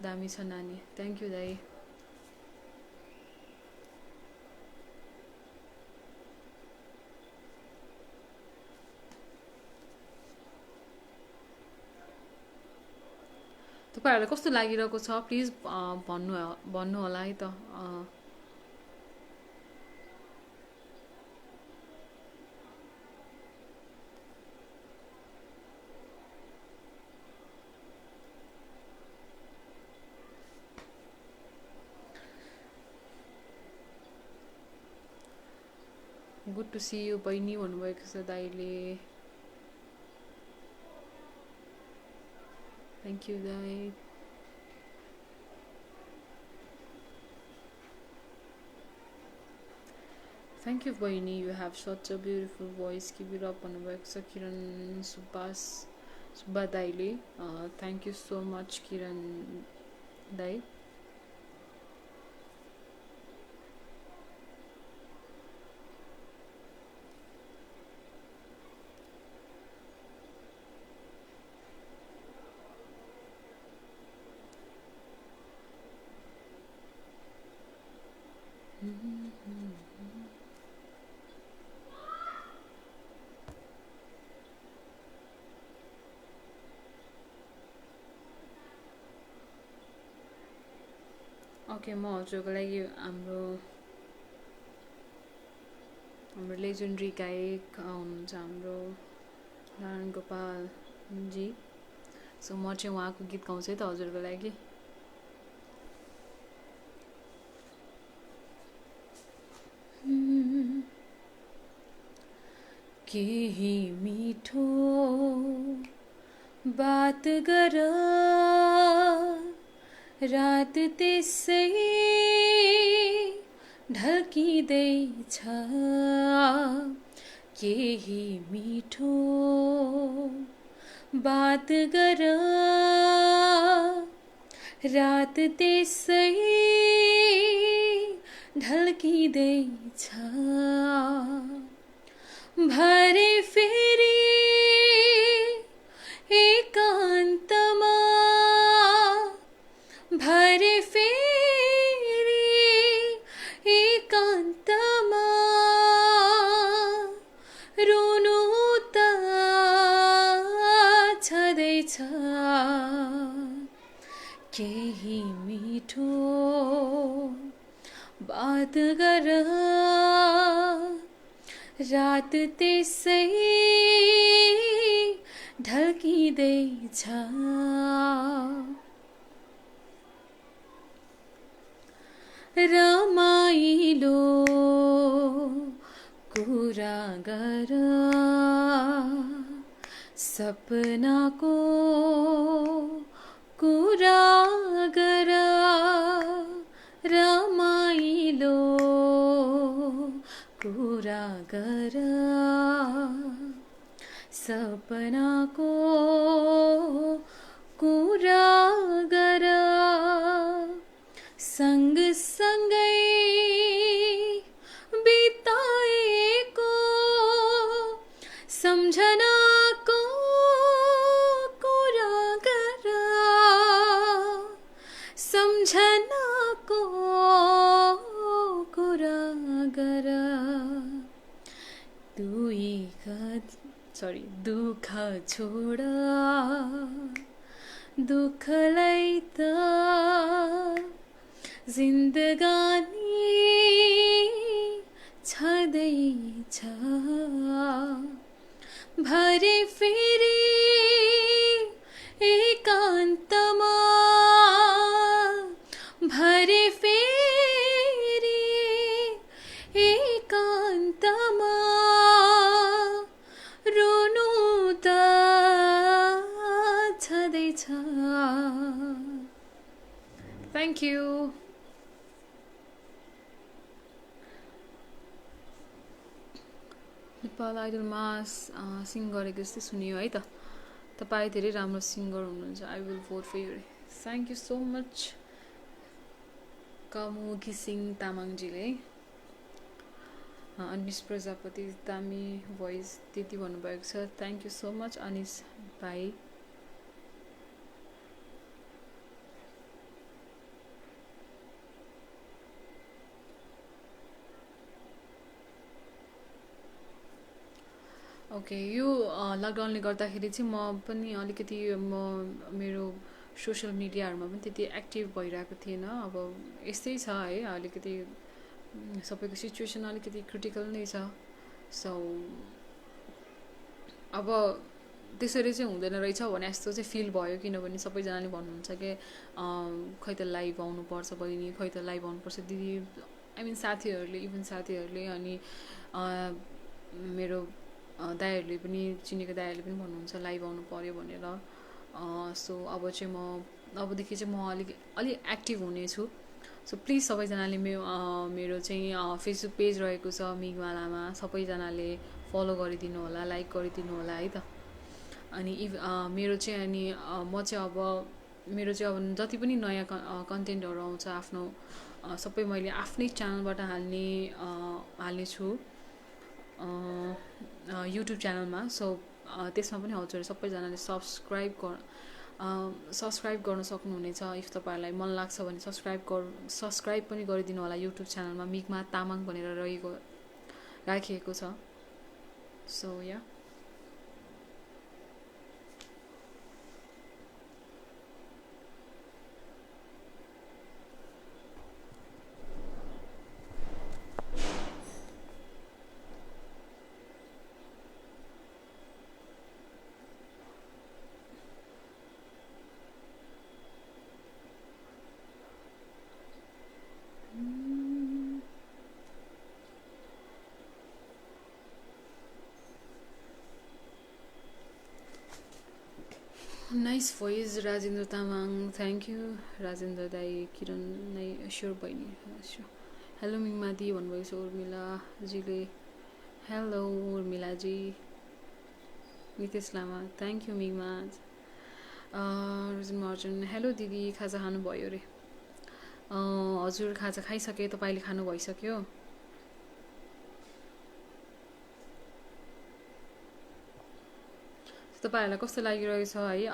दामी छ नानी। थ्याङ्क यू दाई। तपाईँहरूलाई कस्तो लागिरहेको छ प्लिज भन्नु होला है त। गुड टु सी यु बहिनी भन्नुभएको छ दाइले। थ्याङ्क यू दाइ। थ्याङ्क यू बहिनी, you have such a beautiful voice, keep it up भन्नुभएको छ किरण सुब्बा दाइले। थ्याङ्क यू सो मच किरण दाइ। ओके, म हजुरको लागि हाम्रो लेजेन्डरी गायक हुनुहुन्छ हाम्रो नारायण गोपाल जी। सो म चाहिँ उहाँको गीत गाउँछु है त हजुरको लागि। केही मिठो बात गर, रात त्यसै ढल्किँदैछ। केही मिठो बात गर, रात त्यसै ढल्किँदैछ। भरे फेरि एकान्तमा, भरे फेरि एकान्तमा, रुनु त छँदैछ। केही मिठो बात गर, रात त्यसै ढल्किँदैछ। रमाइलो कुरा गर, सपनाको कुरा गर। रमाइलो कुरा गर, सपनाको कुरा गर। सँग सँगै बिताएको सम्झनाको कुरा गर, सम्झनाको कुरा गर। दुःख छोड, दुःखलाई त जिन्दगानी छँदैछ। भरे फेरि एकान्तमा, भरे फेरि एकान्तमा, रुनु त छँदैछ। Thank you. नेपाल आइडलमा सिङ गरेको जस्तै सुनियो है त। तपाईँ धेरै राम्रो सिङ्गर हुनुहुन्छ। I will vote for you. Thank you so much Kamu घिसिङ तामाङजीले। अनिस प्रजापति दामी भोइस त्यति भन्नुभएको छ। Thank you so much Anis भाइ। ओके, यो लकडाउनले गर्दाखेरि चाहिँ म पनि अलिकति मेरो सोसियल मिडियाहरूमा पनि त्यति एक्टिभ भइरहेको थिएन। अब यस्तै छ है, अलिकति सबैको सिचुएसन अलिकति क्रिटिकल नै छ। सो अब त्यसरी चाहिँ हुँदैन रहेछ भने जस्तो चाहिँ फिल भयो, किनभने सबैजनाले भन्नुहुन्छ कि खै त लाइभ आउनुपर्छ बहिनी, खै त लाइभ आउनुपर्छ दिदी, आई मिन साथीहरूले इभन साथीहरूले अनि मेरो दाइहरूले पनि चिनेको दाइहरूले पनि भन्नुहुन्छ लाइभ आउनु पऱ्यो भनेर सो अब चाहिँ म अबदेखि चाहिँ म अलिक एक्टिभ हुनेछु सो प्लिज सबैजनाले मेरो चाहिँ फेसबुक पेज रहेको छ मिगमा लामा सबैजनाले फलो गरिदिनु होला लाइक गरिदिनु होला है त अनि मेरो चाहिँ अनि म चाहिँ अब मेरो चाहिँ अब जति पनि नयाँ कन्टेन्टहरू आउँछ आफ्नो सबै मैले आफ्नै च्यानलबाट हाल्नेछु युट्युब च्यानलमा सो त्यसमा पनि हजुर सबैजनाले सब्सक्राइब गर्न सक्नुहुनेछ इफ तपाईँहरूलाई मन लाग्छ भने सब्सक्राइब पनि गरिदिनु होला युट्युब च्यानलमा मिगमा तामाङ भनेर राखिएको छ so yeah nice voice Rajendra Tamang thank you Rajendra दाई किरण नै स्योर बहिनी हेलो मिङमा दी भन्नुभएको छ उर्मिलाजीले हेलो उर्मिलाजी नितेश लामा थ्याङ्क यू मिङमा रुजिन महर्जन हेलो दिदी खाजा खानुभयो अरे हजुर खाजा खाइसकेँ तपाईँले खानु भइसक्यो तपाईँहरूलाई कस्तो लागिरहेछ है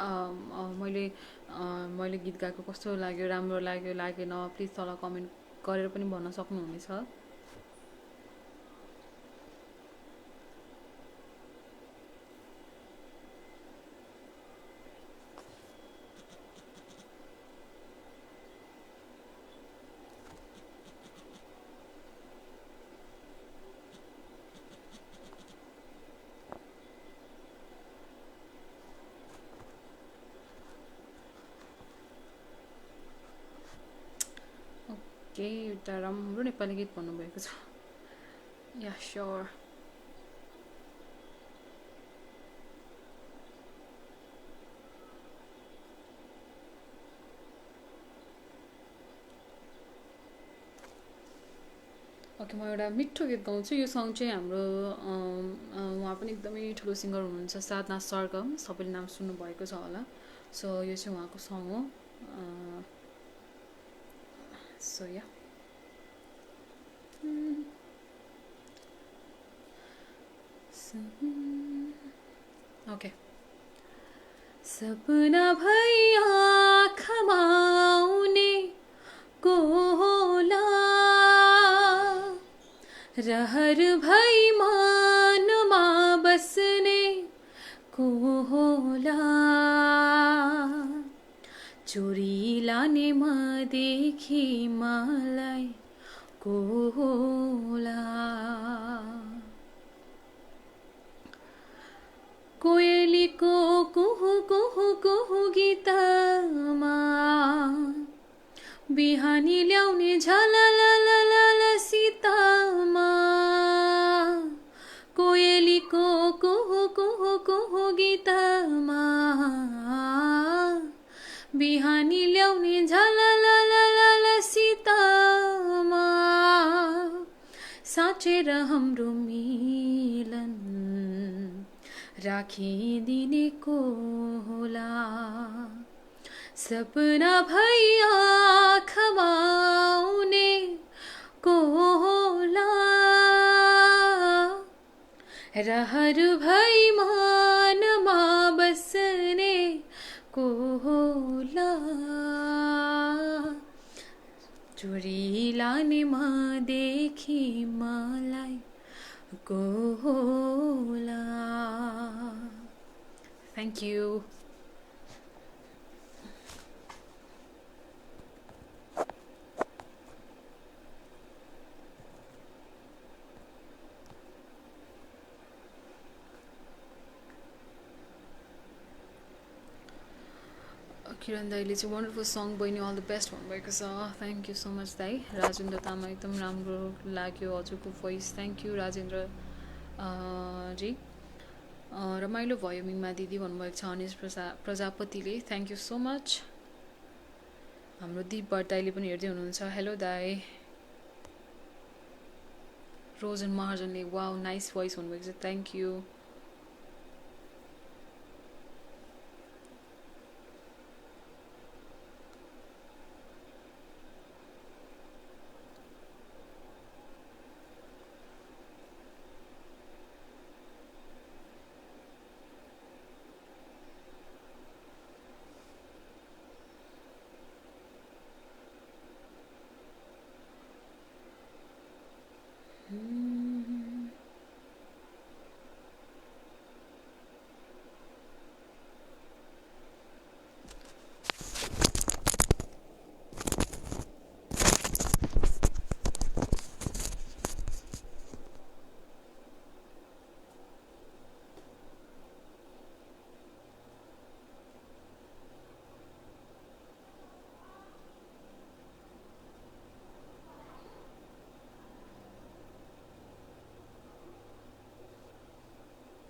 मैले गीत गाएको कस्तो लाग्यो राम्रो लाग्यो लागेन प्लिज तल कमेन्ट गरेर पनि भन्न सक्नुहुनेछ केही एउटा राम्रो नेपाली गीत भन्नुभएको छ या स्योर ओके म एउटा मिठो गीत गाउँछु यो सङ चाहिँ हाम्रो उहाँ पनि एकदमै ठुलो सिङ्गर हुनुहुन्छ साधना सरगम सबैले नाम सुन्नुभएको छ होला सो यो चाहिँ उहाँको सङ हो So yeah. Okay. सपना भई आँखामा आउने को होला रहर भई मनमा बस्ने को होला चोरी लाने मदेखि मलाई को होला कोयलीको कुहु कुहु कुहु गीतमा बिहानी ल्याउने झललललल सीतामा कोयलीको कुहु कुहु कुहु गीतमा बिहानी ल्याउने झललललल सीतामा साँचेर हाम्रो मिलन राखिदिने को होला सपना भई आँखामा आउने को होला रहर भई मनमा बस्ने को होला चोरी लाने मदेखि मलाई को होला थ्याङ्क यू किरण दाईले चाहिँ वन्डरफुल सङ बहिनी अल द बेस्ट भन्नुभएको छ। थ्याङ्क यू सो मच दाई। राजेन्द्र तामाङ एकदम राम्रो लाग्यो हजुरको voice. Thank you Rajendra ji. रमाइलो भयो मिङमा दिदी भन्नुभएको छ अनिस प्रजापतिले। Thank you so much. हाम्रो दिप भट्ट दाईले पनि हेर्दै हुनुहुन्छ। हेलो दाई। रोजन महाजनले वाउ नाइस भोइस भन्नुभएको छ। Thank you.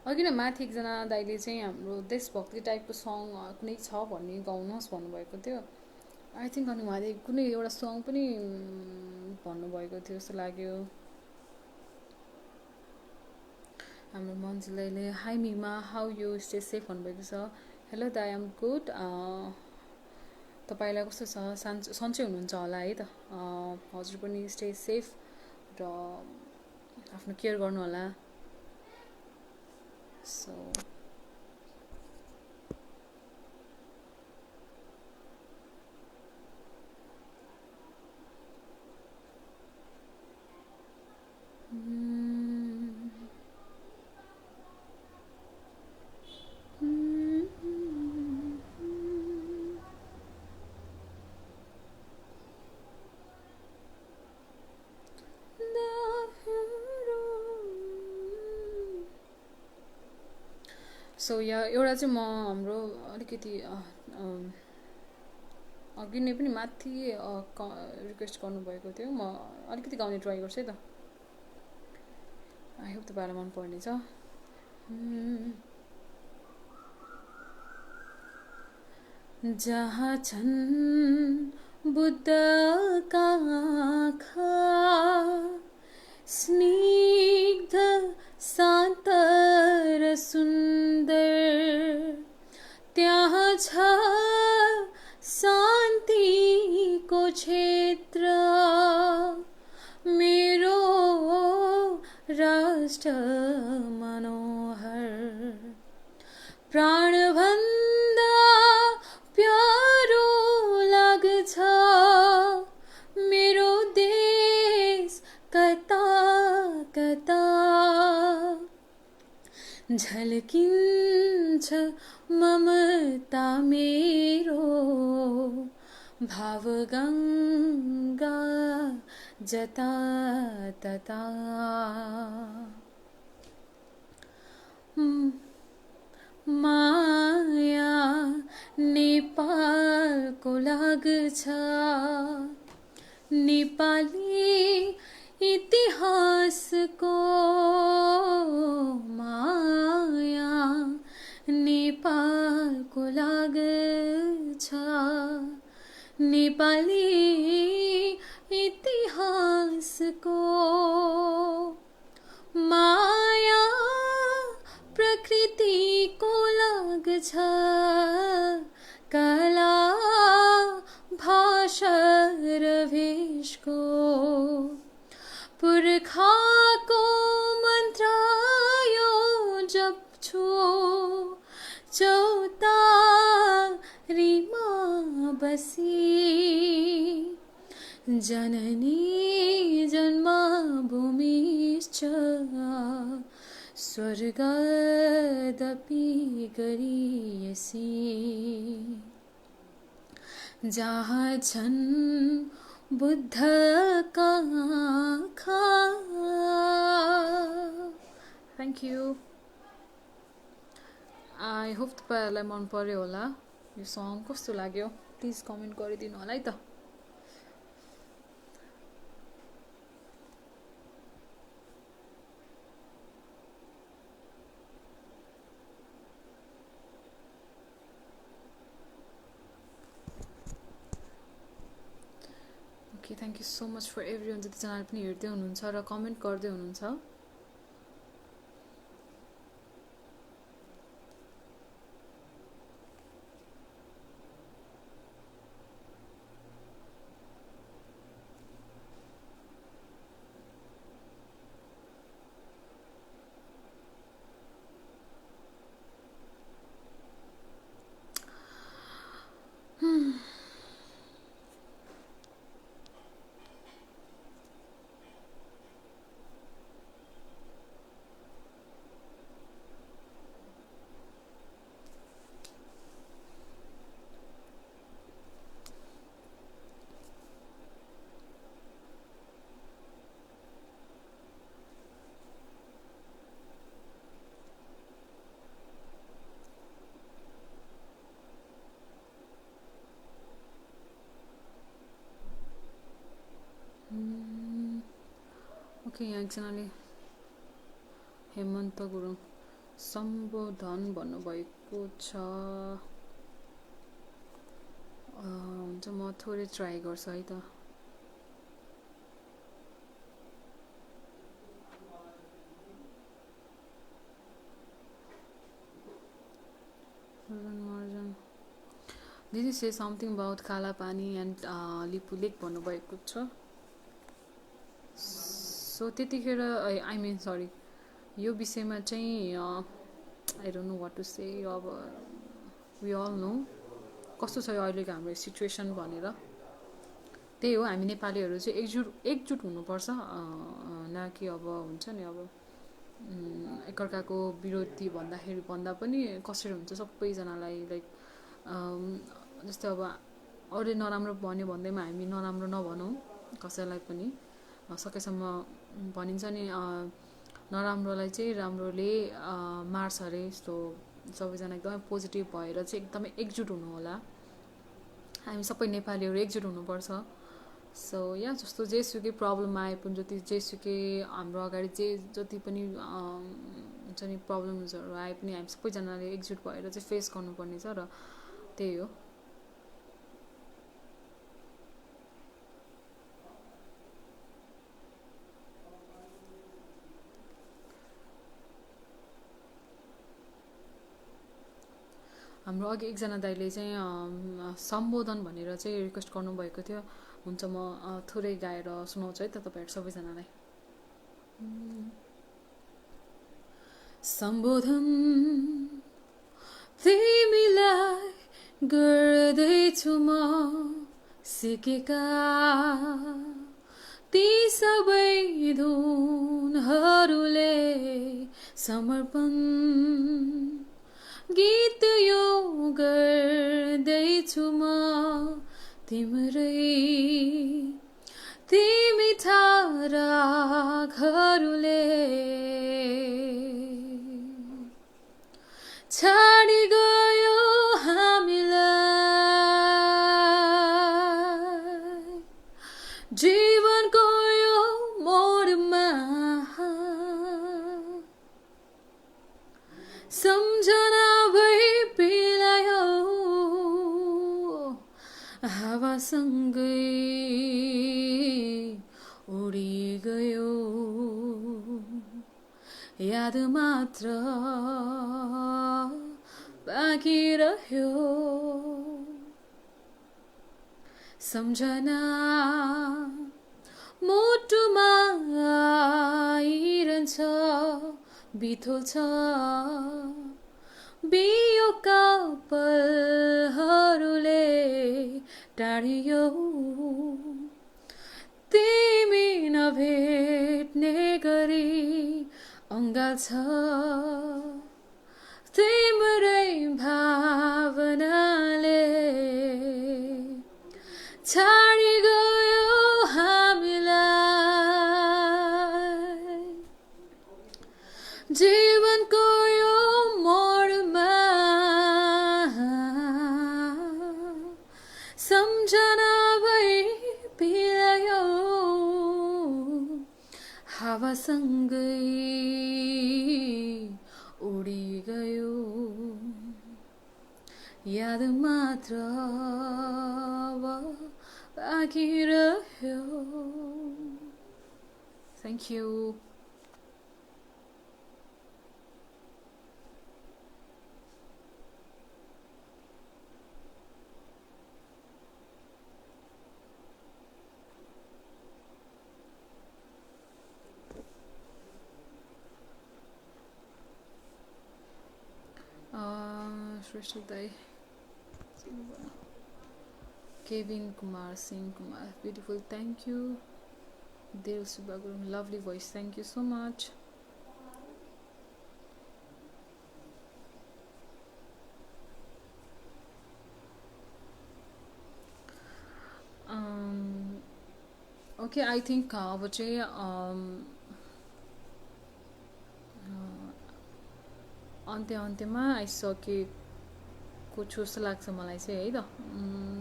अघि नै माथि एकजना दाइले चाहिँ हाम्रो देशभक्ति टाइपको सङ कुनै छ भन्ने गाउनुहोस् भन्नुभएको थियो। आई थिङ्क अनि उहाँले कुनै एउटा सङ पनि भन्नुभएको थियो जस्तो लाग्यो। हाम्रो मन्जु दाइले hi Mima how you stay safe भन्नुभएको छ। हेलो दाइ आम गुड। तपाईँलाई कस्तो छ? सन्चै हुनुहुन्छ होला है त? हजुर पनि स्टे सेफ र आफ्नो केयर गर्नु होला। So सो यहाँ एउटा चाहिँ म हाम्रो अलिकति अघि नै पनि माथि रिक्वेस्ट गर्नुभएको थियो। म अलिकति गाउने ट्राई गर्छु है त। आई होप तपाईँलाई मन पर्नेछ। जहाँ छन् बुद्धका आँखा स्निग्ध शान्त र सुन्दर, त्यहाँ छ शान्तिको क्षेत्र। मेरो राष्ट्र मनोहर, प्राणभन्दा प्यारो लाग्छ मेरो देश कता कता। झल्किन्छ ममता मेरो भावगङ्गा जता तता। माया नेपालको लाग्छ, नेपाली इतिहासको माया नेपालको लाग्छ, नेपाली इतिहासको माया प्रकृतिको लाग्छ, कला भाषा र भेषको पुर्खाको मन्त्र यो जप्छु चौतारीमा बसी। जननी जन्मभूमिश्च स्वर्गदपि गरीयसी, जहाँ छन् बुद्धका आँखा। Thank you. आई होप तपाईँहरूलाई मन पर्यो होला। यो सङ कस्तो लाग्यो प्लिज कमेन्ट गरिदिनु होला है त। Okay thank you so much for everyone जतिजनाले पनि हेर्दै हुनुहुन्छ र कमेन्ट गर्दै हुनुहुन्छ। ओके यहाँ एकजनाले हेमन्त गुरुङ सम्बोधन भन्नुभएको छ। हुन्छ म थोरै ट्राई गर्छु है त। दिदी से समथिङ अबाउट काला पानी एन्ड लिपु लेक भन्नुभएको छ। सो त्यतिखेर आई मिन सरी यो विषयमा चाहिँ I don't know what to say. अब वी अल नो कस्तो छ अहिलेको हाम्रो सिचुएसन भनेर। त्यही हो हामी नेपालीहरू चाहिँ एकजुट हुनुपर्छ न कि अब हुन्छ नि अब एकअर्काको विरोधी भन्दा पनि कसरी हुन्छ सबैजनालाई लाइक जस्तै अब अरूले नराम्रो भन्यो भन्दैमा हामी नराम्रो नभनौँ कसैलाई पनि। सकेसम्म भनिन्छ नि नराम्रोलाई चाहिँ राम्रोले मार्छ अरे। यस्तो सबैजना एकदमै पोजिटिभ भएर चाहिँ एकदमै एकजुट हुनु होला। हामी सबै नेपालीहरू एकजुट हुनुपर्छ। सो या जस्तो जेसुकै प्रब्लम आए पनि जेसुकै हाम्रो अगाडि जति पनि हुन्छ नि प्रब्लम्सहरू आए पनि हामी सबैजनाले एकजुट भएर चाहिँ फेस गर्नुपर्ने छ र त्यही हो। हाम्रो अघि एकजना दाइले चाहिँ सम्बोधन भनेर चाहिँ रिक्वेस्ट गर्नुभएको थियो। हुन्छ म थोरै गाएर सुनाउँछु है त तपाईँहरू सबैजनालाई। सम्बोधन तिमीलाई गर्दैछु म सिकेका ती सबै धुनहरूले समर्पण गीत यो गर्दैछु म तिम्रै ती मिठा रागहरूले छाडी गयो हामीलाई जीवनको यो मोडमा सम्झना भई पिलायो हावासँगै उडी गयो याद मात्र बाँकी रह्यो सम्झना मुटुमा आइरहन्छ बिथोल्छ बियोका पलहरूले टाढियो तिमी नभेट्ने गरी अङ्गाल्छ तिम्रै भावनाले छाडी गयो हामीलाई जीवनको यो मोडमा हावासँगै उडी गयो याद मात्र बाँकी रह्यो थ्याङ्क यू श्रेष्ठ दाई Kevin Kumar Singh Kumar beautiful thank you Dev Subba Gurung lovely voice thank you so much okay I think अब चाहिँ अन्त्यमा आइसकेको छु जस्तो लाग्छ मलाई चाहिँ है त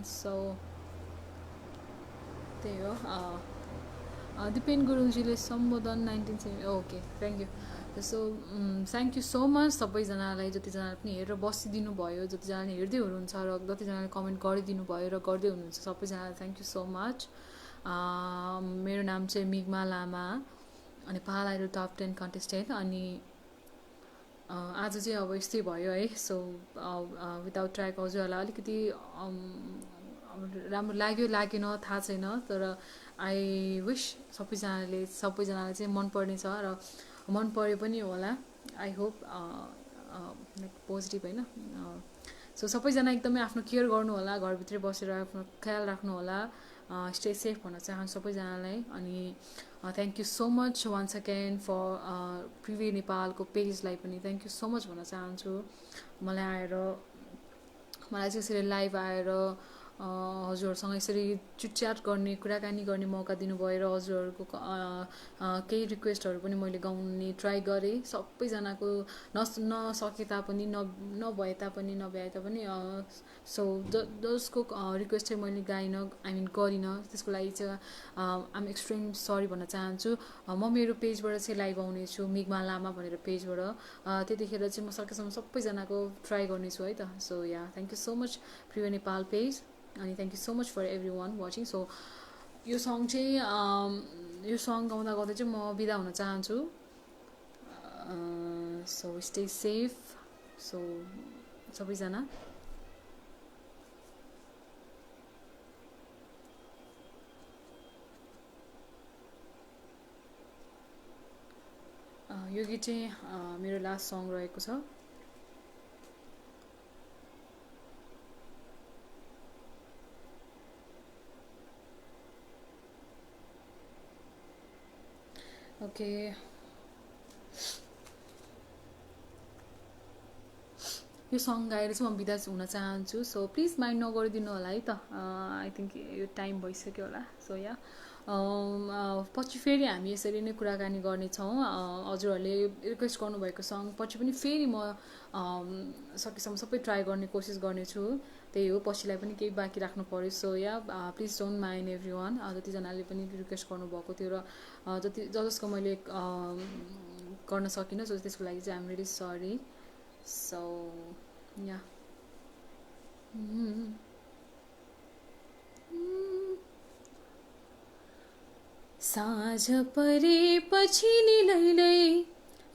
सो त्यही हो दिपेन गुरुङजीले सम्बोधन 1970 okay thank you so thank you so much सबैजनालाई जतिजनाले पनि हेरेर बसिदिनु भयो जतिजनाले हेर्दै हुनुहुन्छ र जतिजनाले कमेन्ट गरिदिनु भयो र गर्दै हुनुहुन्छ सबैजनालाई थ्याङ्क यू सो मच मेरो नाम चाहिँ मिगमा लामा अनि नेपाल आइडल टप 10 कन्टेस्टेन्ट अनि आज चाहिँ अब यस्तै भयो है सो विदाउट ट्र्याक हजुरहरूलाई अलिकति राम्रो लाग्यो लागेन थाहा छैन तर आई विश सबैजनालाई चाहिँ मनपर्ने छ र मन पर्यो पनि होला आई होप लाइक पोजिटिभ होइन सो सबैजना एकदमै आफ्नो केयर गर्नु होला घरभित्रै बसेर आफ्नो ख्याल राख्नु होला स्टे सेफ भन्न चाहन्छु सबैजनालाई अनि thank you so much once again for Prive नेपालको पेजलाई पनि थ्याङ्क यू सो मच भन्न चाहन्छु मलाई चाहिँ यसरी लाइभ आएर हजुरहरूसँग यसरी चिटच्याट गर्ने कुराकानी गर्ने मौका दिनुभयो र हजुरहरूको केही रिक्वेस्टहरू पनि मैले गाउने ट्राई गरेँ सबैजनाको नसके तापनि नभए तापनि नभ्याए तापनि सो जसको रिक्वेस्ट चाहिँ मैले गाइनँ आई मिन गरिनँ त्यसको लागि चाहिँ आम एक्सट्रिम सरी भन्न चाहन्छु म मेरो पेजबाट चाहिँ लाइभ आउनेछु मिगमा लामा भनेर पेजबाट त्यतिखेर चाहिँ म सकेसम्म सबैजनाको ट्राई गर्नेछु है त so yeah thank you so much प्रिय नेपाल पेज अनि thank you so much for everyone watching so यो सङ गाउँदा गाउँदै चाहिँ म बिदा हुन चाहन्छु सो स्टे सेफ सो सबैजना यो गीत चाहिँ मेरो लास्ट सङ रहेको छ ओके यो सङ गाएर चाहिँ म बिदा हुन चाहन्छु सो प्लिज माइन्ड नगरिदिनु होला है त आई थिङ्क यो टाइम भइसक्यो होला सो या पछि फेरि हामी यसरी नै कुराकानी गर्नेछौँ हजुरहरूले रिक्वेस्ट गर्नुभएको सङ पछि पनि फेरि म सकेसम्म सबै ट्राई गर्ने कोसिस गर्नेछु त्यही हो पछिलाई पनि केही बाँकी राख्नु पर्यो so yeah please don't mind every one जतिजनाले पनि रिक्वेस्ट गर्नुभएको थियो र जसको मैले गर्न सकिनँ सो त्यसको लागि चाहिँ आइम रियली सरी सो या साँझ परेपछि नि लैलै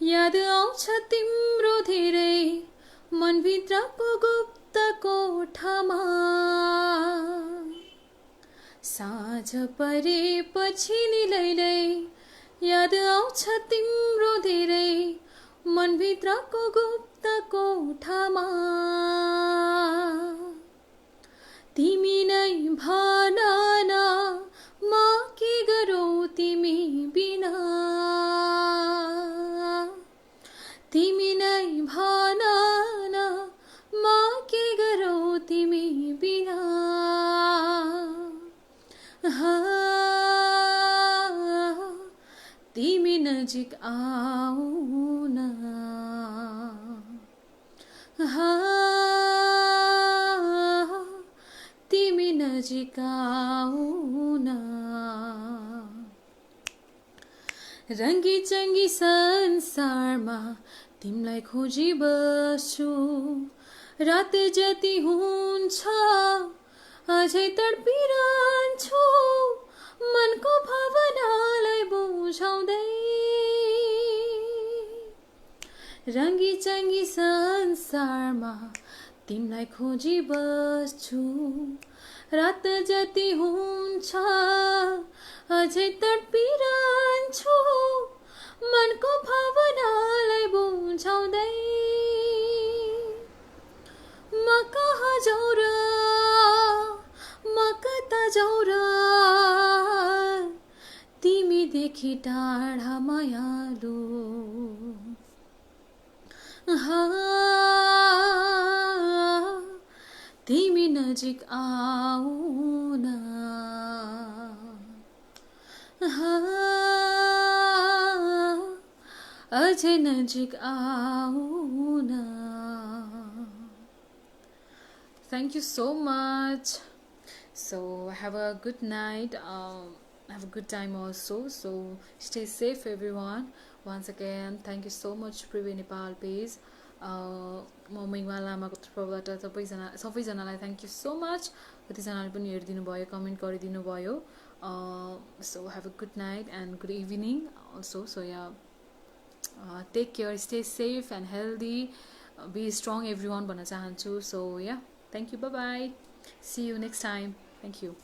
याद आउँछ तिम्रो धेरै मनभित्रको गुप्त कोठामा साँझ परेपछि नि लैलै याद आउँछ तिम्रो धेरै मनभित्रको गुप्त कोठामा तिमी नै भन न म के गरौँ तिमी बिना तिमी नै भन न म के गरौँ तिमी बिना तिमी नजिक आउन तिमी नजिक आउन रङ्गी चङ्गी संसारमा तिमलाई खोजी बस्छु रात जति हुन्छ अझै तडपिरहन्छु मनको भावनालाई बुझाउँदै रङ्गी चङ्गी संसारमा तिमलाई खोजी बस्छु रात जति हुन्छ अझै तडपिरहन्छु मनको भावनालाई बुझाउँदै म कहाँ जाउँ र म कता जाउँ र तिमीदेखि टाढा मायालु तिमी नजिक आउन अझै नजिक आउन Thank you so much. So have a good night. Have a good time also. So stay safe, everyone. Once again, thank you so much, Privi Nepal page. म मिगमा लामाको तर्फबाट सबैजनालाई थ्याङ्क यू सो मच. कतिजनाले पनि हेरिदिनु भयो, कमेन्ट गरिदिनु भयो. So have a good night and good evening also. So yeah, take care, stay safe and healthy. Be strong, everyone. भन्न चाहन्छु. So yeah. Thank you. Bye-bye. See you next time. Thank you.